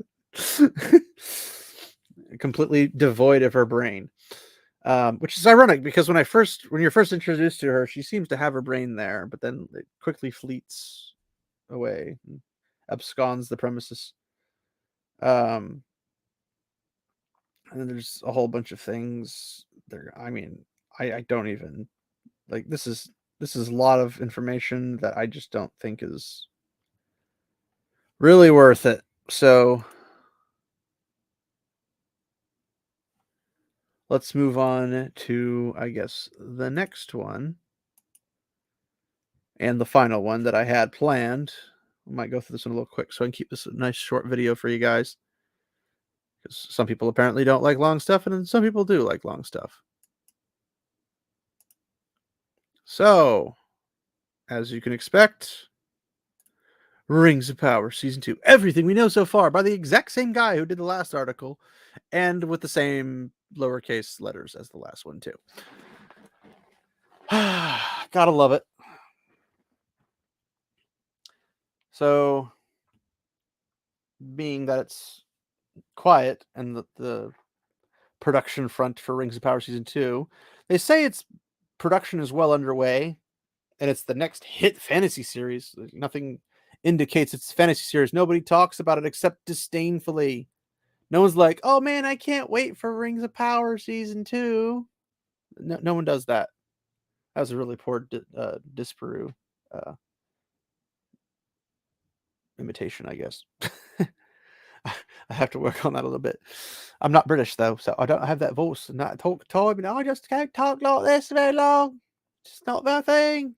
Completely devoid of her brain. Which is ironic because when you're first introduced to her, she seems to have her brain there, but then it quickly fleets away and absconds the premises. Um, and then there's a whole bunch of things there. I mean, I don't even like this is a lot of information that I just don't think is really worth it. So let's move on to, I guess, the next one. And the final one that I had planned, I might go through this one a little quick so I can keep this a nice short video for you guys. Because some people apparently don't like long stuff, and then some people do like long stuff. So, as you can expect, Rings of Power Season 2. Everything we know so far by the exact same guy who did the last article, and with the same lowercase letters as the last one, too. Gotta love it. So, being that it's quiet and the production front for Rings of Power Season 2, they say its production is well underway, and it's the next hit fantasy series. Nothing indicates it's a fantasy series. Nobody talks about it except disdainfully. No one's like, "Oh man, I can't wait for Rings of Power Season 2." No one does that. That was a really poor Disparu imitation, I guess. I have to work on that a little bit. I'm not British though, so I don't have that voice and that talk time, and I just can't talk like this very long. It's not my thing.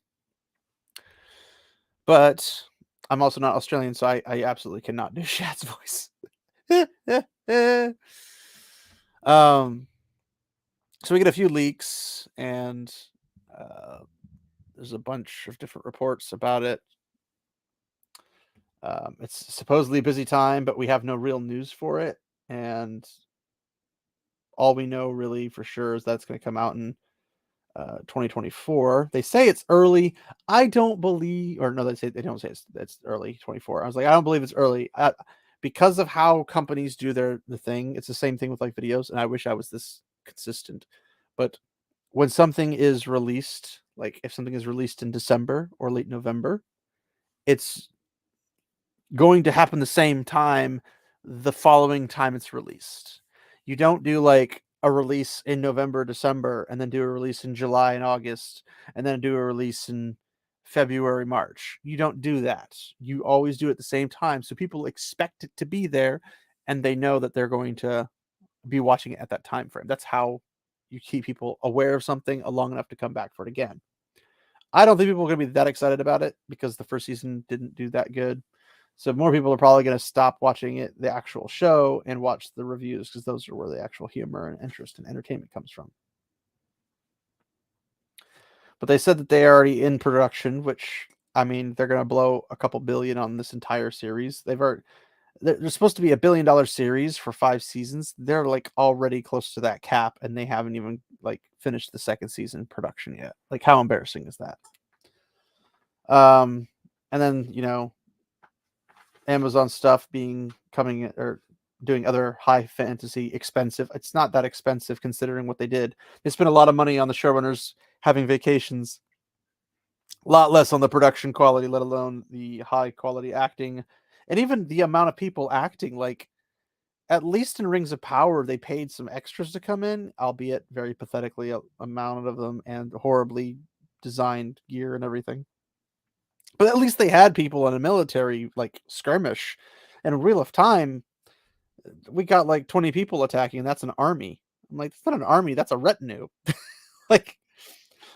But I'm also not Australian, so I absolutely cannot do Shad's voice. So we get a few leaks, and there's a bunch of different reports about it. It's supposedly a busy time, but we have no real news for it, and all we know really for sure is that's going to come out in 2024. They say it's early. I don't believe, or no, they don't say it's early 24. I was like, I don't believe it's early because of how companies do the thing. It's the same thing with like videos, and I wish I was this consistent. But when something is released, like if something is released in December or late November, it's going to happen the same time the following time it's released. You don't do like a release in November, December, and then do a release in July and August, and then do a release in February, March. You don't do that. You always do it at the same time. So people expect it to be there, and they know that they're going to be watching it at that time frame. That's how you keep people aware of something long enough to come back for it again. I don't think people are going to be that excited about it because the first season didn't do that good. So more people are probably going to stop watching it, the actual show, and watch the reviews because those are where the actual humor and interest and entertainment comes from. But they said that they are already in production, which I mean, they're going to blow a couple billion on this entire series. They're supposed to be $1 billion series for 5 seasons. They're like already close to that cap, and they haven't even like finished the second season production yet. Like, how embarrassing is that? And then Amazon stuff coming or doing other high fantasy expensive. It's not that expensive considering what they did. They spent a lot of money on the showrunners having vacations, a lot less on the production quality, let alone the high quality acting, and even the amount of people acting. Like, at least in Rings of Power, they paid some extras to come in, albeit very pathetically amount of them and horribly designed gear and everything. But at least they had people in a military like skirmish. And in real of time, we got like 20 people attacking, and that's an army. I'm like, it's not an army, that's a retinue. Like,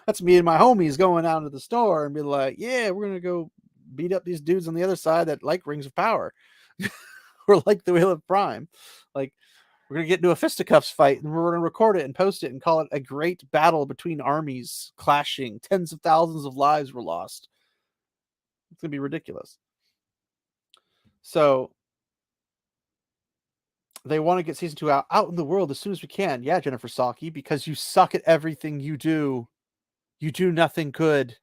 that's me and my homies going out to the store and be like, yeah, we're gonna go beat up these dudes on the other side that like Rings of Power. Or like the Wheel of Prime. Like, we're gonna get into a fisticuffs fight, and we're gonna record it and post it and call it a great battle between armies clashing. Tens of thousands of lives were lost. It's gonna be ridiculous. So they want to get season 2 out in the world as soon as we can. Yeah, Jennifer Saki, because you suck at everything you do. You do nothing good.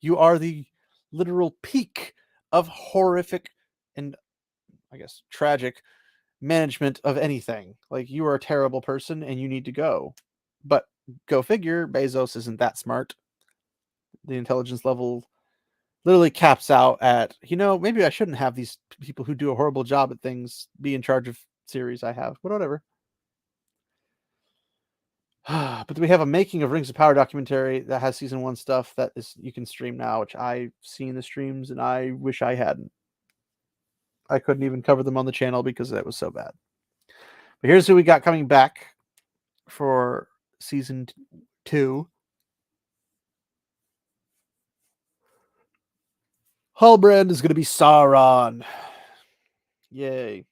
You are the literal peak of horrific and, I guess, tragic management of anything. Like, you are a terrible person and you need to go. But go figure, Bezos isn't that smart. The intelligence level literally caps out at, maybe I shouldn't have these people who do a horrible job at things be in charge of series I have, but whatever. But we have a making of Rings of Power documentary that has season 1 stuff that is you can stream now, which I've seen the streams and I wish I hadn't. I couldn't even cover them on the channel because that was so bad. But here's who we got coming back for season 2. Halbrand is going to be Sauron. Yay.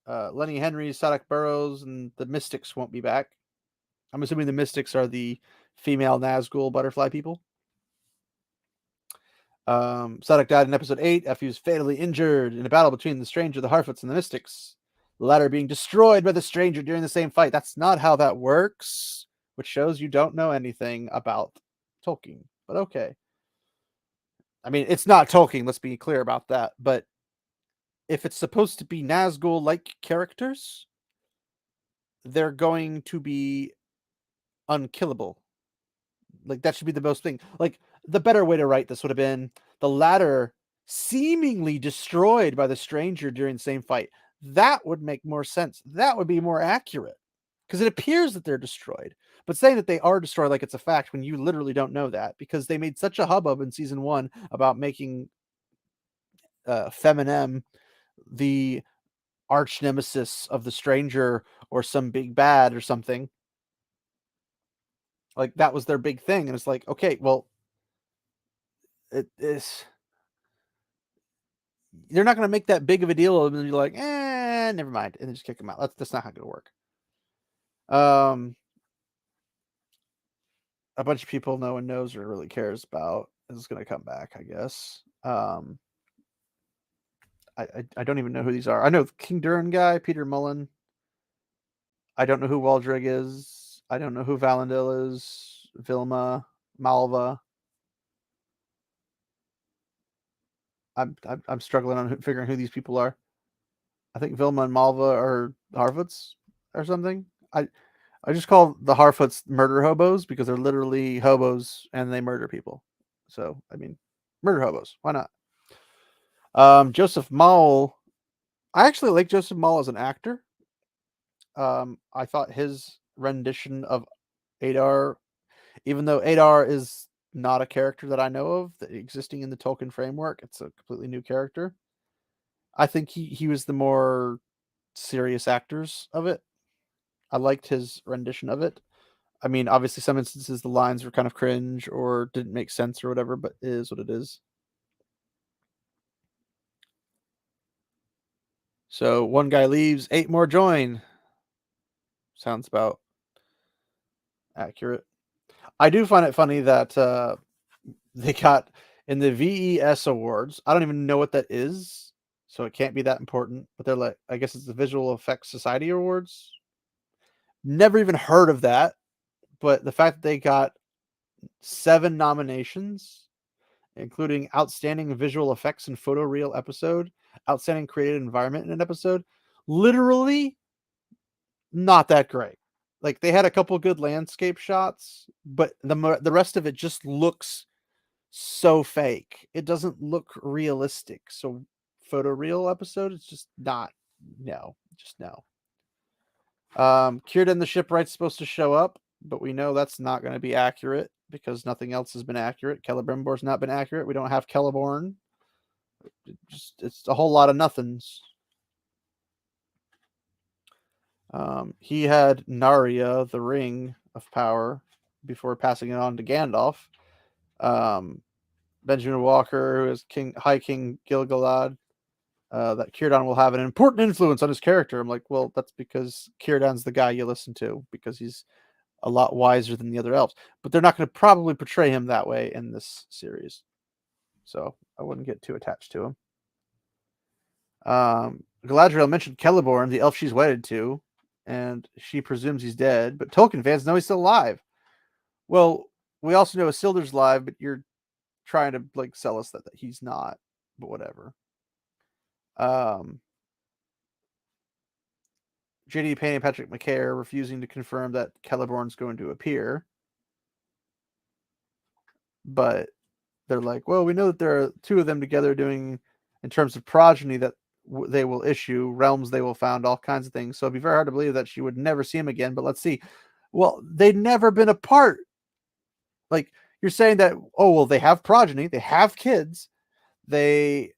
Lenny Henry, Sadok Burrows, and the Mystics won't be back. I'm assuming the Mystics are the female Nazgul butterfly people. Sadok died in episode 8 after he was fatally injured in a battle between the Stranger, the Harfoots, and the Mystics. The latter being destroyed by the Stranger during the same fight. That's not how that works, which shows you don't know anything about Tolkien. But okay. I mean, it's not Tolkien, let's be clear about that. But if it's supposed to be Nazgul-like characters, they're going to be unkillable. Like, that should be the most thing. Like, the better way to write this would have been the latter seemingly destroyed by the Stranger during the same fight. That would make more sense. That would be more accurate. Because it appears that they're destroyed. But saying that they are destroyed like it's a fact when you literally don't know that, because they made such a hubbub in season 1 about making Feminem the arch nemesis of the Stranger or some big bad or something. Like, that was their big thing. And it's like, okay, well, it is. They're not going to make that big of a deal of it, and you're like, never mind, and then just kick them out. That's not how it's going to work. A bunch of people no one knows or really cares about is going to come back, I guess. I don't even know who these are. I know King Durin guy, Peter Mullen. I don't know who Waldreg is. I don't know who Valendil is. Vilma, Malva. I'm struggling on figuring who these people are. I think Vilma and Malva are Harfoots or something. I just call the Harfoots murder hobos because they're literally hobos and they murder people. So, I mean, murder hobos. Why not? Joseph Mawle. I actually like Joseph Mawle as an actor. I thought his rendition of Adar, even though Adar is not a character that I know of that existing in the Tolkien framework, it's a completely new character. I think he was the more serious actors of it. I liked his rendition of it. I mean, obviously, some instances the lines were kind of cringe or didn't make sense or whatever, but it is what it is. So one guy leaves, 8 more join. Sounds about accurate. I do find it funny that they got in the VES awards. I don't even know what that is, so it can't be that important. But they're like, I guess it's the Visual Effects Society Awards. Never even heard of that. But the fact that they got 7 nominations, including Outstanding Visual Effects and Photoreal Episode, Outstanding Created Environment in an Episode, literally not that great. Like, they had a couple good landscape shots, but the rest of it just looks so fake. It doesn't look realistic. So Photoreal Episode, it's just not. No, just no. Círdan the Shipwright's supposed to show up, but we know that's not going to be accurate because nothing else has been accurate. Celebrimbor's not been accurate. We don't have Celeborn. It's a whole lot of nothings. He had Narya, the Ring of Power, before passing it on to Gandalf. Benjamin Walker, who is High King Gil-galad, that Círdan will have an important influence on his character. I'm like, well, that's because Círdan's the guy you listen to because he's a lot wiser than the other elves. But they're not going to probably portray him that way in this series. So I wouldn't get too attached to him. Galadriel mentioned Celeborn, the elf she's wedded to, and she presumes he's dead, but Tolkien fans know he's still alive. Well, we also know Isildur's alive, but you're trying to like sell us that he's not, but whatever. JD Payne and Patrick McKay are refusing to confirm that Celeborn's going to appear. But they're like, well, we know that there are 2 of them together doing, in terms of progeny, that they will issue, realms they will found, all kinds of things. So it'd be very hard to believe that she would never see him again. But let's see. Well, they'd never been apart. Like, you're saying that, oh, well, they have progeny, they have kids, they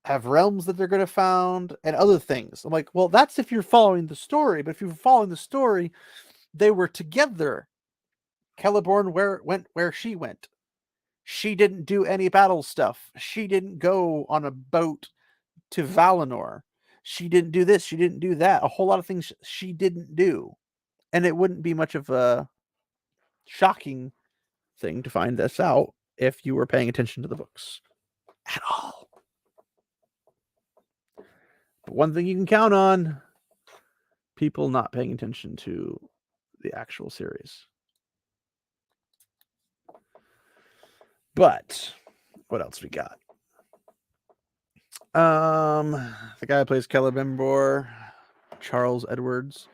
have realms that they're going to found and other things. I'm like, well, that's if you're following the story. But if you're following the story, they were together. Celeborn went where she went. She didn't do any battle stuff. She didn't go on a boat to Valinor. She didn't do this. She didn't do that. A whole lot of things she didn't do. And it wouldn't be much of a shocking thing to find this out if you were paying attention to the books at all. But one thing you can count on, people not paying attention to the actual series. But what else we got? The guy who plays Celebrimbor, Charles Edwards,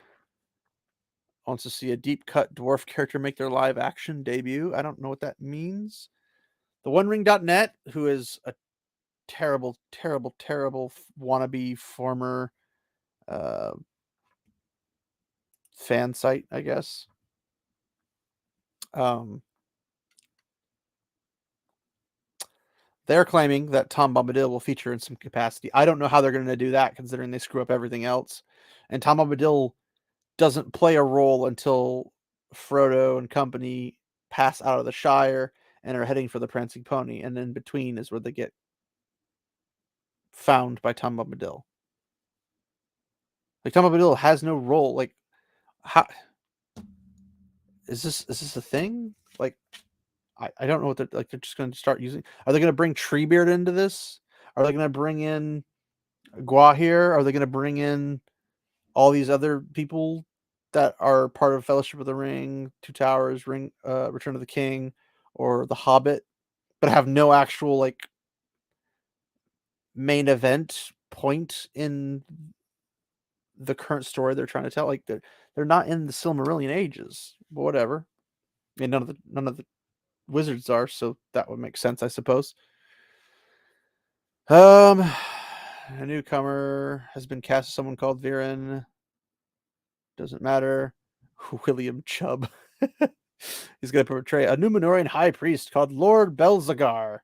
wants to see a deep cut dwarf character make their live action debut. I don't know what that means. The OneRing.net, who is a terrible, terrible, terrible wannabe former fan site, I guess. They're claiming that Tom Bombadil will feature in some capacity. I don't know how they're going to do that, considering they screw up everything else. And Tom Bombadil doesn't play a role until Frodo and company pass out of the Shire and are heading for the Prancing Pony. And in between is where they get found by Tom Bombadil. Like, Tom Bombadil has no role. Like, how is this a thing? Like, I don't know what they're like. They're just going to start using. Are they going to bring Treebeard into this? Are they going to bring in Guahir? Are they going to bring in all these other people that are part of Fellowship of the Ring, Two Towers, Return of the King, or The Hobbit, but have no actual like main event point in the current story they're trying to tell? Like they're not in the Silmarillion ages, but whatever. I mean, none of the wizards are, so that would make sense, I suppose. A newcomer has been cast as someone called Viren. Doesn't matter. William Chubb. He's going to portray a Numenorian high priest called Lord Belzagar.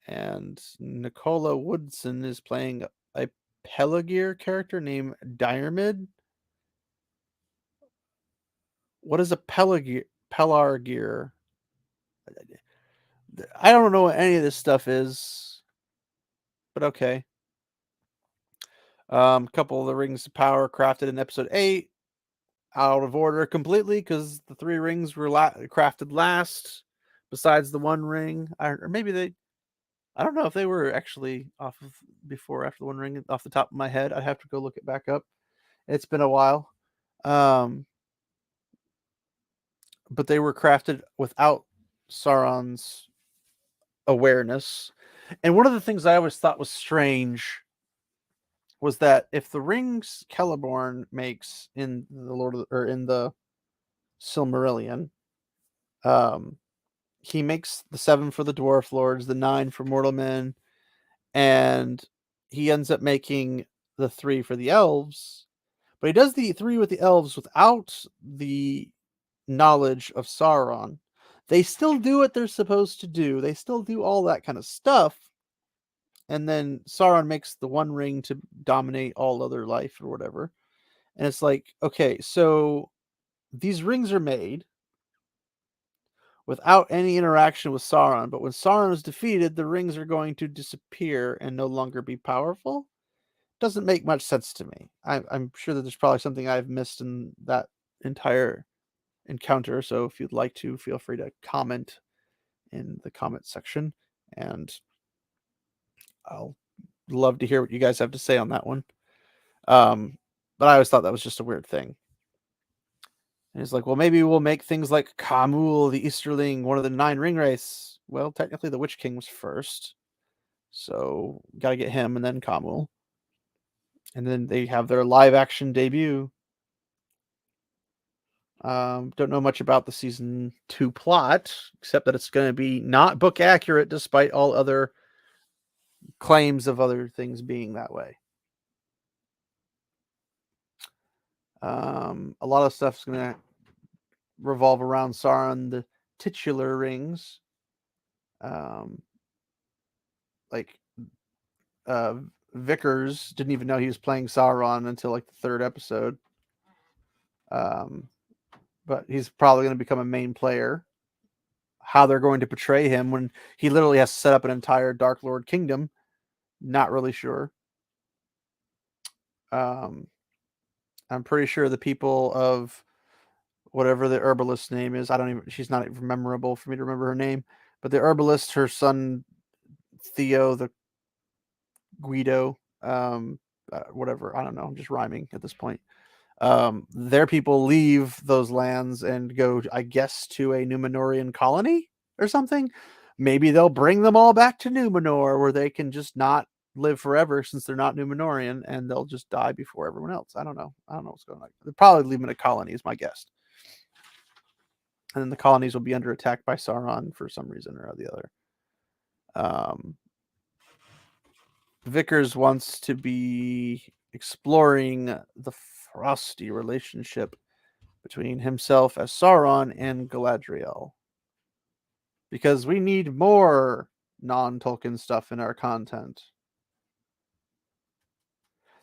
And Nicola Woodson is playing a Pelargir character named Diarmid. What is a Pelargir? I don't know what any of this stuff is, but okay. A couple of the rings of power crafted in episode 8, out of order completely because the 3 rings were crafted last, besides the 1 ring. Or maybe they, I don't know if they were actually off of before or after the 1 ring off the top of my head. I'd have to go look it back up. It's been a while. But they were crafted without Sauron's awareness. And one of the things I always thought was strange was that if the rings Celeborn makes in the Silmarillion, he makes the 7 for the dwarf lords, the 9 for mortal men, and he ends up making the 3 for the elves. But he does the 3 with the elves without the knowledge of Sauron. They still do what they're supposed to do. They still do all that kind of stuff. And then Sauron makes the 1 ring to dominate all other life or whatever. And it's like, okay, so these rings are made without any interaction with Sauron. But when Sauron is defeated, the rings are going to disappear and no longer be powerful. Doesn't make much sense to me. I'm sure that there's probably something I've missed in that entire encounter. So if you'd like to, feel free to comment in the comment section, and I'll love to hear what you guys have to say on that one. But I always thought that was just a weird thing. And it's like, well, maybe we'll make things like Kamul, the Easterling, one of the 9 ring race. Well, technically the Witch King was first, so gotta get him and then Kamul. And then they have their live action debut. Don't know much about the season 2 plot, except that it's going to be not book accurate, despite all other claims of other things being that way. A lot of stuff's going to revolve around Sauron, the titular rings. Vickers didn't even know he was playing Sauron until like the 3rd episode. But he's probably going to become a main player. how they're going to portray him when he literally has to set up an entire Dark Lord kingdom. Not really sure. I'm pretty sure the people of whatever the herbalist's name is, she's not even memorable for me to remember her name, but the herbalist, her son Theo, the Guido, whatever, I don't know, I'm just rhyming at this point. Their people leave those lands and go, I guess, to a Numenorian colony or something. Maybe they'll bring them all back to Numenor, where they can just not live forever since they're not Numenorian, and they'll just die before everyone else. I don't know what's going on. They'll probably leave them in a colony, is my guess. And then the colonies will be under attack by Sauron for some reason or the other. Vickers wants to be exploring the frosty relationship between himself as Sauron and Galadriel, because we need more non-Tolkien stuff in our content.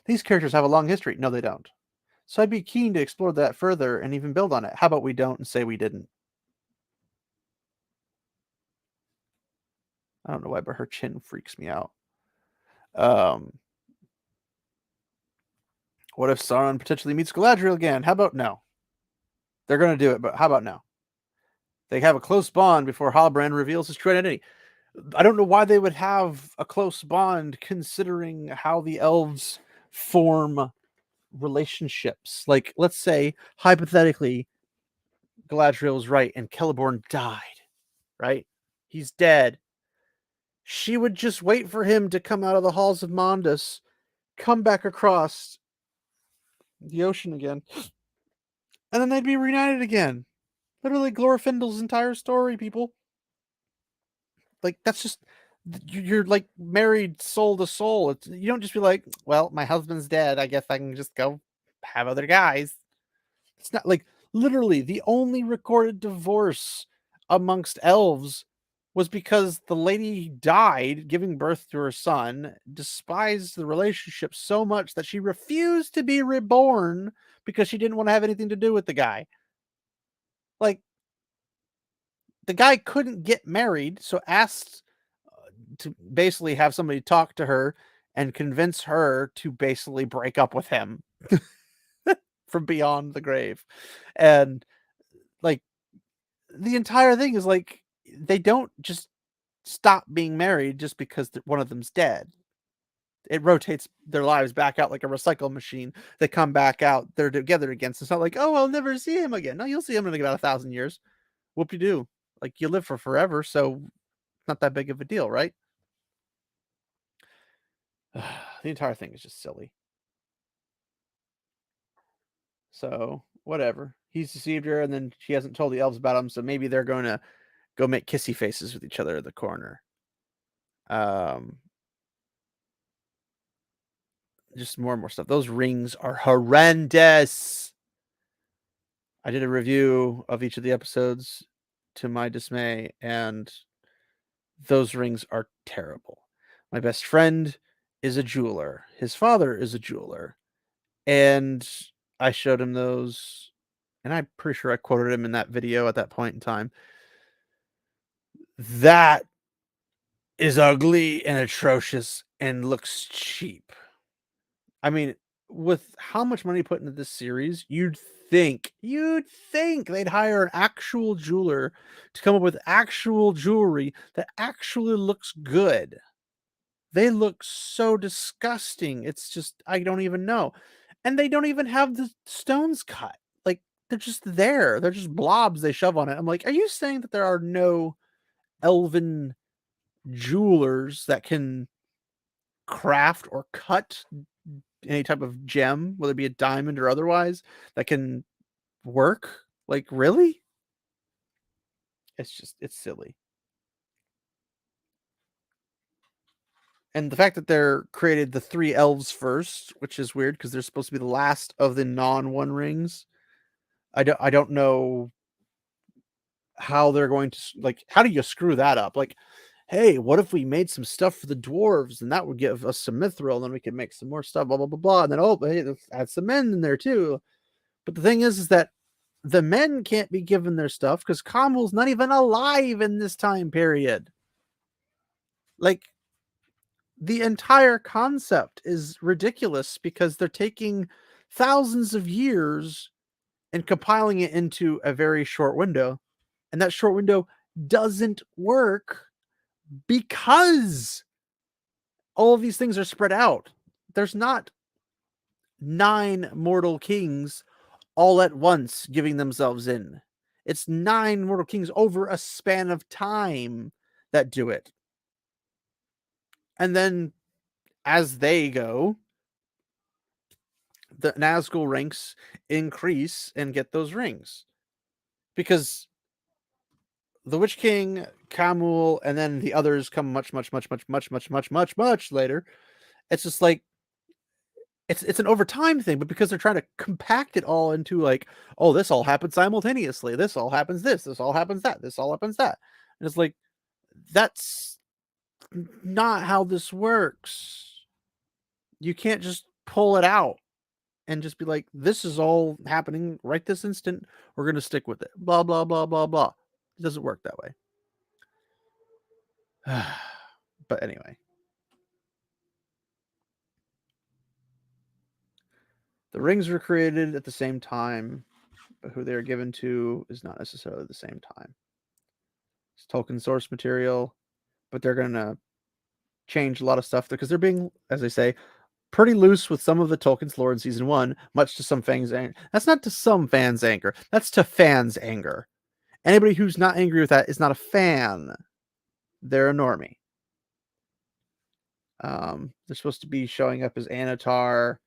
These characters have a long history. No, they don't. So I'd be keen to explore that further and even build on it. How about we don't and say we didn't? I don't know why, but her chin freaks me out. What if Sauron potentially meets Galadriel again? How about no? They're going to do it, but how about no? They have a close bond before Halbrand reveals his true identity. I don't know why they would have a close bond considering how the elves form relationships. Like, let's say, hypothetically, Galadriel's right and Celeborn died, right? He's dead. She would just wait for him to come out of the halls of Mondus, come back across the ocean again, and then they'd be reunited again. Literally Glorfindel's entire story, people. Like, that's just, you're like married soul to soul. You don't just be like, well, my husband's dead, I guess I can just go have other guys. It's not like, literally the only recorded divorce amongst elves was because the lady died giving birth to her son, despised the relationship so much that she refused to be reborn because she didn't want to have anything to do with the guy. Like, the guy couldn't get married, so asked to basically have somebody talk to her and convince her to basically break up with him from beyond the grave. And like, the entire thing is like, they don't just stop being married just because one of them's dead. It rotates their lives back out like a recycle machine. They come back out, they're together again. So it's not like, oh, I'll never see him again. No, you'll see him in about 1,000 years. Whoop-de-doo. Like, you live for forever, so not that big of a deal, right? The entire thing is just silly. So, whatever. He's deceived her, and then she hasn't told the elves about him, so maybe they're going to go make kissy faces with each other at the corner. Just more and more stuff. Those rings are horrendous. I did a review of each of the episodes to my dismay, and those rings are terrible. My best friend is a jeweler. His father is a jeweler. And I showed him those, and I'm pretty sure I quoted him in that video at that point in time. That is ugly and atrocious and looks cheap. I mean, with how much money put into this series, you'd think they'd hire an actual jeweler to come up with actual jewelry that actually looks good. They look so disgusting. It's just, I don't even know. And they don't even have the stones cut. Like, they're just there. They're just blobs they shove on it. I'm like, are you saying that there are no elven jewelers that can craft or cut any type of gem, whether it be a diamond or otherwise, that can work? Like, really? It's silly. And the fact that they're created the 3 elves first, which is weird because they're supposed to be the last of the non-One Rings. I don't know how they're going to, like, how do you screw that up? Like, hey, what if we made some stuff for the dwarves and that would give us some mithril, and then we could make some more stuff, blah blah blah blah, and then, oh, hey, let's add some men in there too. But the thing is that the men can't be given their stuff because Kamul's not even alive in this time period. Like, the entire concept is ridiculous because they're taking thousands of years and compiling it into a very short window. And that short window doesn't work because all of these things are spread out. There's not 9 mortal kings all at once giving themselves in. It's 9 mortal kings over a span of time that do it. And then as they go, the Nazgul ranks increase and get those rings. Because the Witch King, Kamul, and then the others come much later. It's just like it's an over time thing, but because they're trying to compact it all into like, oh, this all happens simultaneously. This all happens this all happens that, this all happens that. And it's like, that's not how this works. You can't just pull it out and just be like, this is all happening right this instant. We're going to stick with it. Blah, blah, blah, blah, blah. It doesn't work that way. But anyway. The rings were created at the same time, but who they are given to is not necessarily the same time. It's Tolkien source material, but they're going to change a lot of stuff because they're being, as I say, pretty loose with some of the Tolkien's lore in season 1, much to some fans' anger. That's not to some fans' anger. That's to fans' anger. Anybody who's not angry with that is not a fan. They're a normie. They're supposed to be showing up as Anatar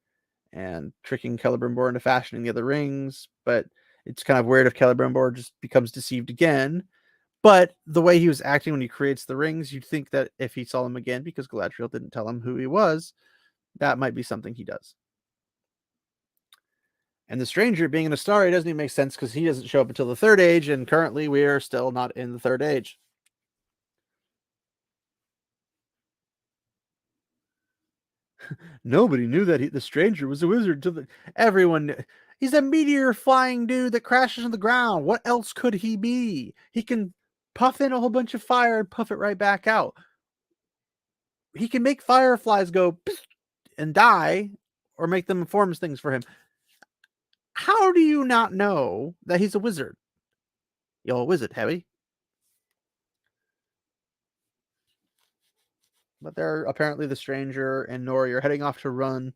and tricking Celebrimbor into fashioning the other rings, but it's kind of weird if Celebrimbor just becomes deceived again. But the way he was acting when he creates the rings, you'd think that if he saw them again, because Galadriel didn't tell him who he was, that might be something he does. And the stranger being in Astari doesn't even make sense because he doesn't show up until the Third Age, and currently we are still not in the Third Age. Nobody knew that the stranger was a wizard. Everyone, he's a meteor flying dude that crashes on the ground. What else could he be? He can puff in a whole bunch of fire and puff it right back out. He can make fireflies go and die, or make them form things for him. How do you not know that he's a wizard? You're a wizard, heavy. But they're apparently the stranger and Nori are heading off to run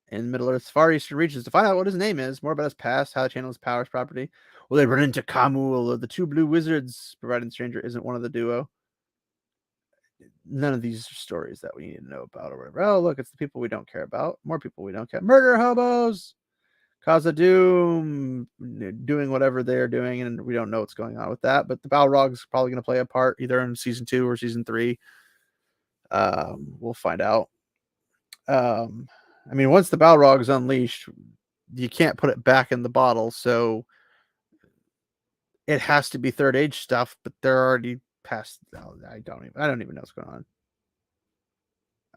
in Middle Earth's far eastern regions to find out what his name is, more about his past, how to channel his powers property. Will they run into Kamul or the 2 blue wizards, providing the stranger isn't one of the duo? None of these are stories that we need to know about or whatever. Oh, look, it's the people we don't care about. More people we don't care. Murder hobos! Khazad-dûm doing whatever they're doing, and we don't know what's going on with that. But the Balrog's probably going to play a part either in season 2 or season 3. We'll find out. I mean, once the Balrog is unleashed, you can't put it back in the bottle, so it has to be Third Age stuff. But they're already past. Oh, I don't even know what's going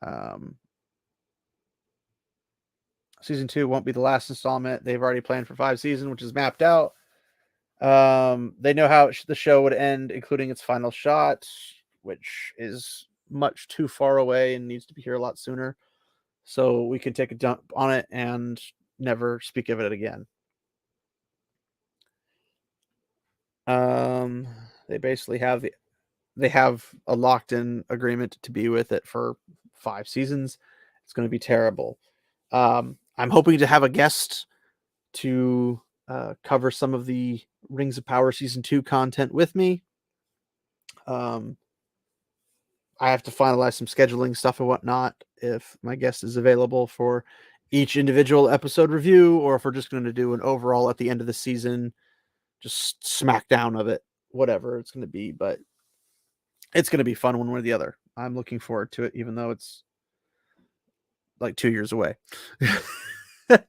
on. Season 2 won't be the last installment. They've already planned for 5 seasons, which is mapped out. They know how the show would end, including its final shot, which is much too far away and needs to be here a lot sooner. So we could take a dump on it and never speak of it again. They basically have a locked-in agreement to be with it for 5 seasons. It's going to be terrible. I'm hoping to have a guest to cover some of the Rings of Power Season 2 content with me. I have to finalize some scheduling stuff and whatnot if my guest is available for each individual episode review, or if we're just going to do an overall at the end of the season, just smackdown of it, whatever it's going to be. But it's going to be fun one way or the other. I'm looking forward to it, even though it's like 2 years away. But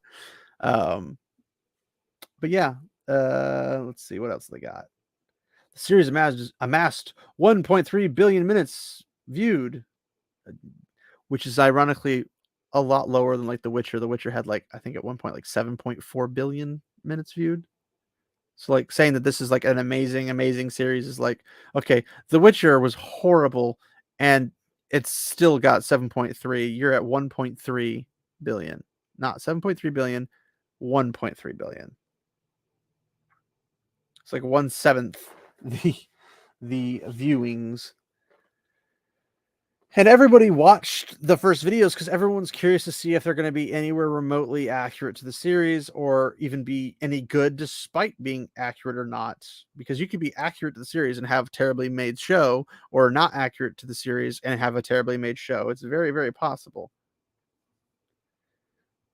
yeah, let's see what else they got. The series amassed 1.3 billion minutes viewed, which is ironically a lot lower than like The Witcher. The Witcher had like, I think at one point like 7.4 billion minutes viewed. So like saying that this is like an amazing series is like, okay, The Witcher was horrible and it's still got 7.3. You're at 1.3 billion. Not 7.3 billion, 1.3 billion. It's like 1/7 the viewings. And everybody watched the first videos because everyone's curious to see if they're going to be anywhere remotely accurate to the series or even be any good despite being accurate or not. Because you could be accurate to the series and have a terribly made show, or not accurate to the series and have a terribly made show. It's very, very possible.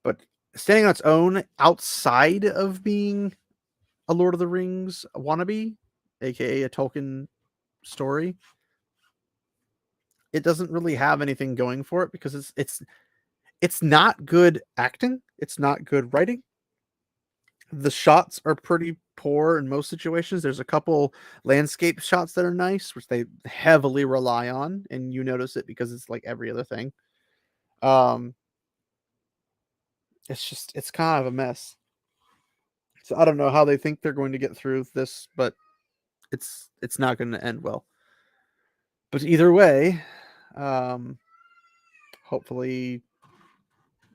But standing on its own outside of being a Lord of the Rings wannabe, aka a Tolkien story, it doesn't really have anything going for it because it's not good acting. It's not good writing. The shots are pretty poor in most situations. There's a couple landscape shots that are nice, which they heavily rely on, and you notice it because it's like every other thing. Um, it's kind of a mess. So I don't know how they think they're going to get through this, but it's not going to end well. But either way, um, hopefully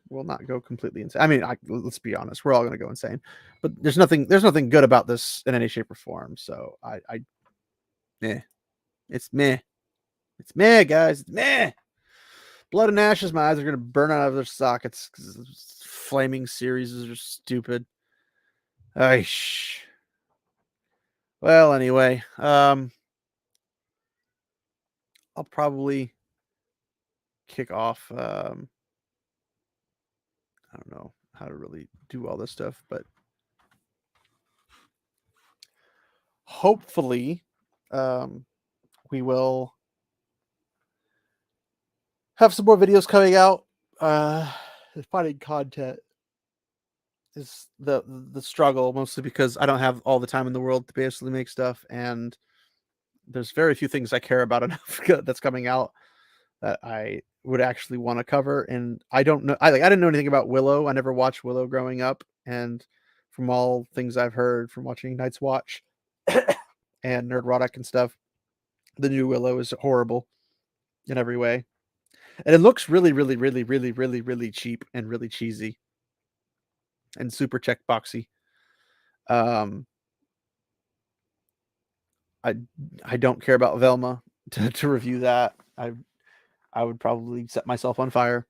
will not go completely insane. I mean, let's be honest, we're all going to go insane, but there's nothing good about this in any shape or form. So meh. It's meh. It's meh, guys. It's meh. Blood and ashes. My eyes are going to burn out of their sockets because flaming series are stupid. Aish. Well, anyway, I'll probably kick off. I don't know how to really do all this stuff, but hopefully, we will have some more videos coming out. Finding content is the struggle, mostly because I don't have all the time in the world to basically make stuff, and there's very few things I care about enough that's coming out that I would actually want to cover. And I don't know. I didn't know anything about Willow. I never watched Willow growing up, and from all things I've heard from watching Night's Watch and Nerdrotic and stuff, the new Willow is horrible in every way. And it looks really, really, really, really, really, really cheap and really cheesy and super checkboxy. Um, I I don't care about Velma to review that. I would probably set myself on fire.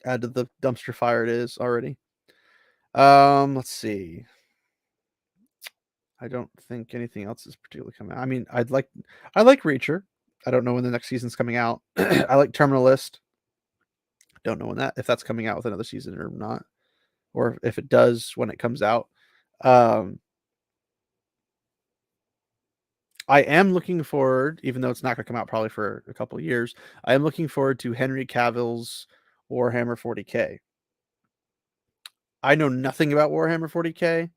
Add to the dumpster fire it is already. Let's see. I don't think anything else is particularly coming out. I mean, I like Reacher. I don't know when the next season's coming out. I like Terminalist. Don't know if that's coming out with another season or not, or if it does when it comes out. I am looking forward, even though it's not going to come out probably for a couple of years. I am looking forward to Henry Cavill's Warhammer 40K. I know nothing about Warhammer 40K,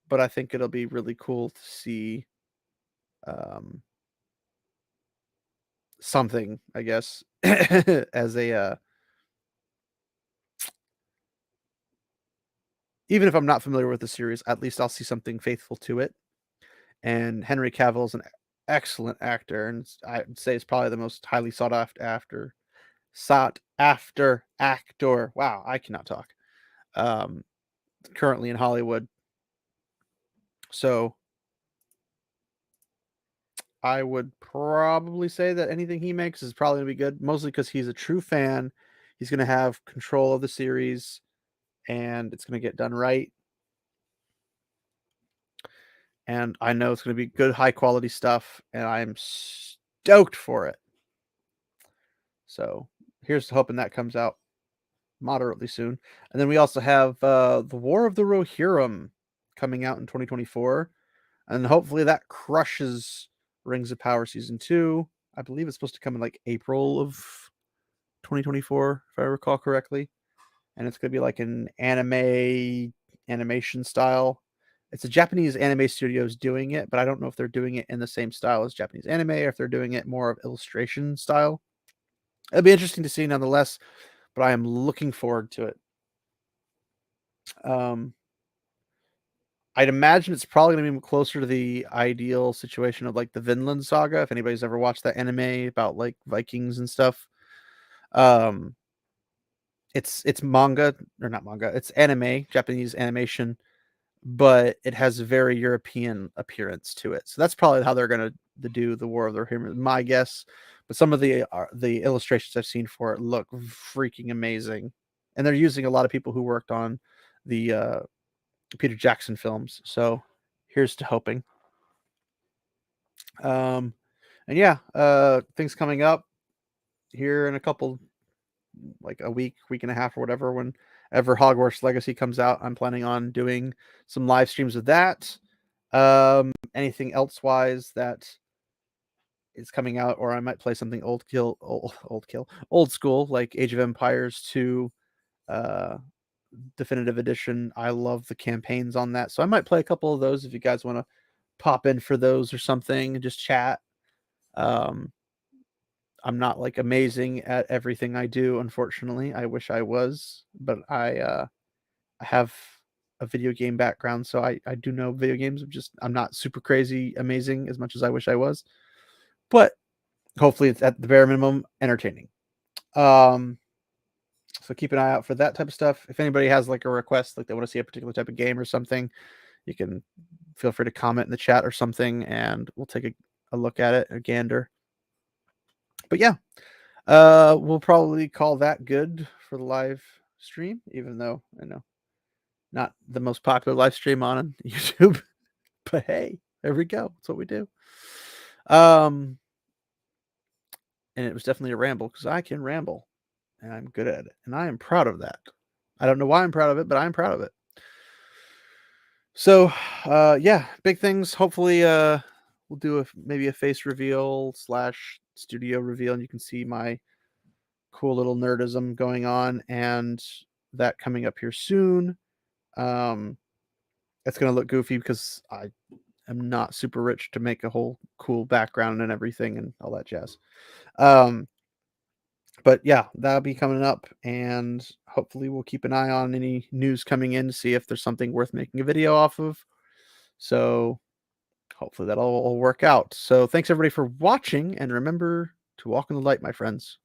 but I think it'll be really cool to see something, I guess, as a even if I'm not familiar with the series, at least I'll see something faithful to it. And Henry Cavill is an excellent actor, and I'd say it's probably the most highly sought after actor. Wow, I cannot talk. Um, Currently in Hollywood. So I would probably say that anything he makes is probably gonna be good, mostly because he's a true fan. He's gonna have control of the series, and it's gonna get done right. And I know it's gonna be good, high quality stuff, and I'm stoked for it. So here's to hoping that comes out moderately soon. And then we also have the War of the Rohirrim coming out in 2024, and hopefully that crushes Rings of Power season 2. I believe it's supposed to come in like April of 2024, if I recall correctly. And it's going to be like an animation style. It's a Japanese anime studios doing it, but I don't know if they're doing it in the same style as Japanese anime or if they're doing it more of illustration style. It'll be interesting to see nonetheless, but I am looking forward to it. I'd imagine it's probably gonna be closer to the ideal situation of, like, the Vinland Saga, if anybody's ever watched that anime about, like, Vikings and stuff. Um, it's manga or not manga, it's anime, Japanese animation, but it has a very European appearance to it. So that's probably how they're gonna do the War of the Rohirrim, my guess. But some of the illustrations I've seen for it look freaking amazing, and they're using a lot of people who worked on the Peter Jackson films. So here's to hoping. Um, and yeah, things coming up here in a couple, like a week and a half or whatever, whenever Hogwarts Legacy comes out. I'm planning on doing some live streams of that. Anything else wise that is coming out, or I might play something old school, like Age of Empires 2 uh definitive edition. I love the campaigns on that. So I might play a couple of those if you guys want to pop in for those or something and just chat. Um I'm not like amazing at everything I do, unfortunately. I wish I was, but I have a video game background, so I do know video games. I'm not super crazy amazing as much as I wish I was. But hopefully it's at the bare minimum entertaining. Um so keep an eye out for that type of stuff. If anybody has like a request, like they want to see a particular type of game or something, you can feel free to comment in the chat or something, and we'll take a look at it, a gander. But yeah, we'll probably call that good for the live stream, even though I know not the most popular live stream on YouTube. But hey, there we go. That's what we do. Um, and it was definitely a ramble because I can ramble and I'm good at it, and I am proud of that. I don't know why I'm proud of it, but I'm proud of it. So, yeah, big things. Hopefully, we'll do maybe a face reveal slash studio reveal, and you can see my cool little nerdism going on, and that coming up here soon. It's gonna look goofy because I am not super rich to make a whole cool background and everything and all that jazz. Um, but yeah, that'll be coming up, and hopefully we'll keep an eye on any news coming in to see if there's something worth making a video off of. So hopefully that'll all work out. So thanks everybody for watching, and remember to walk in the light, my friends.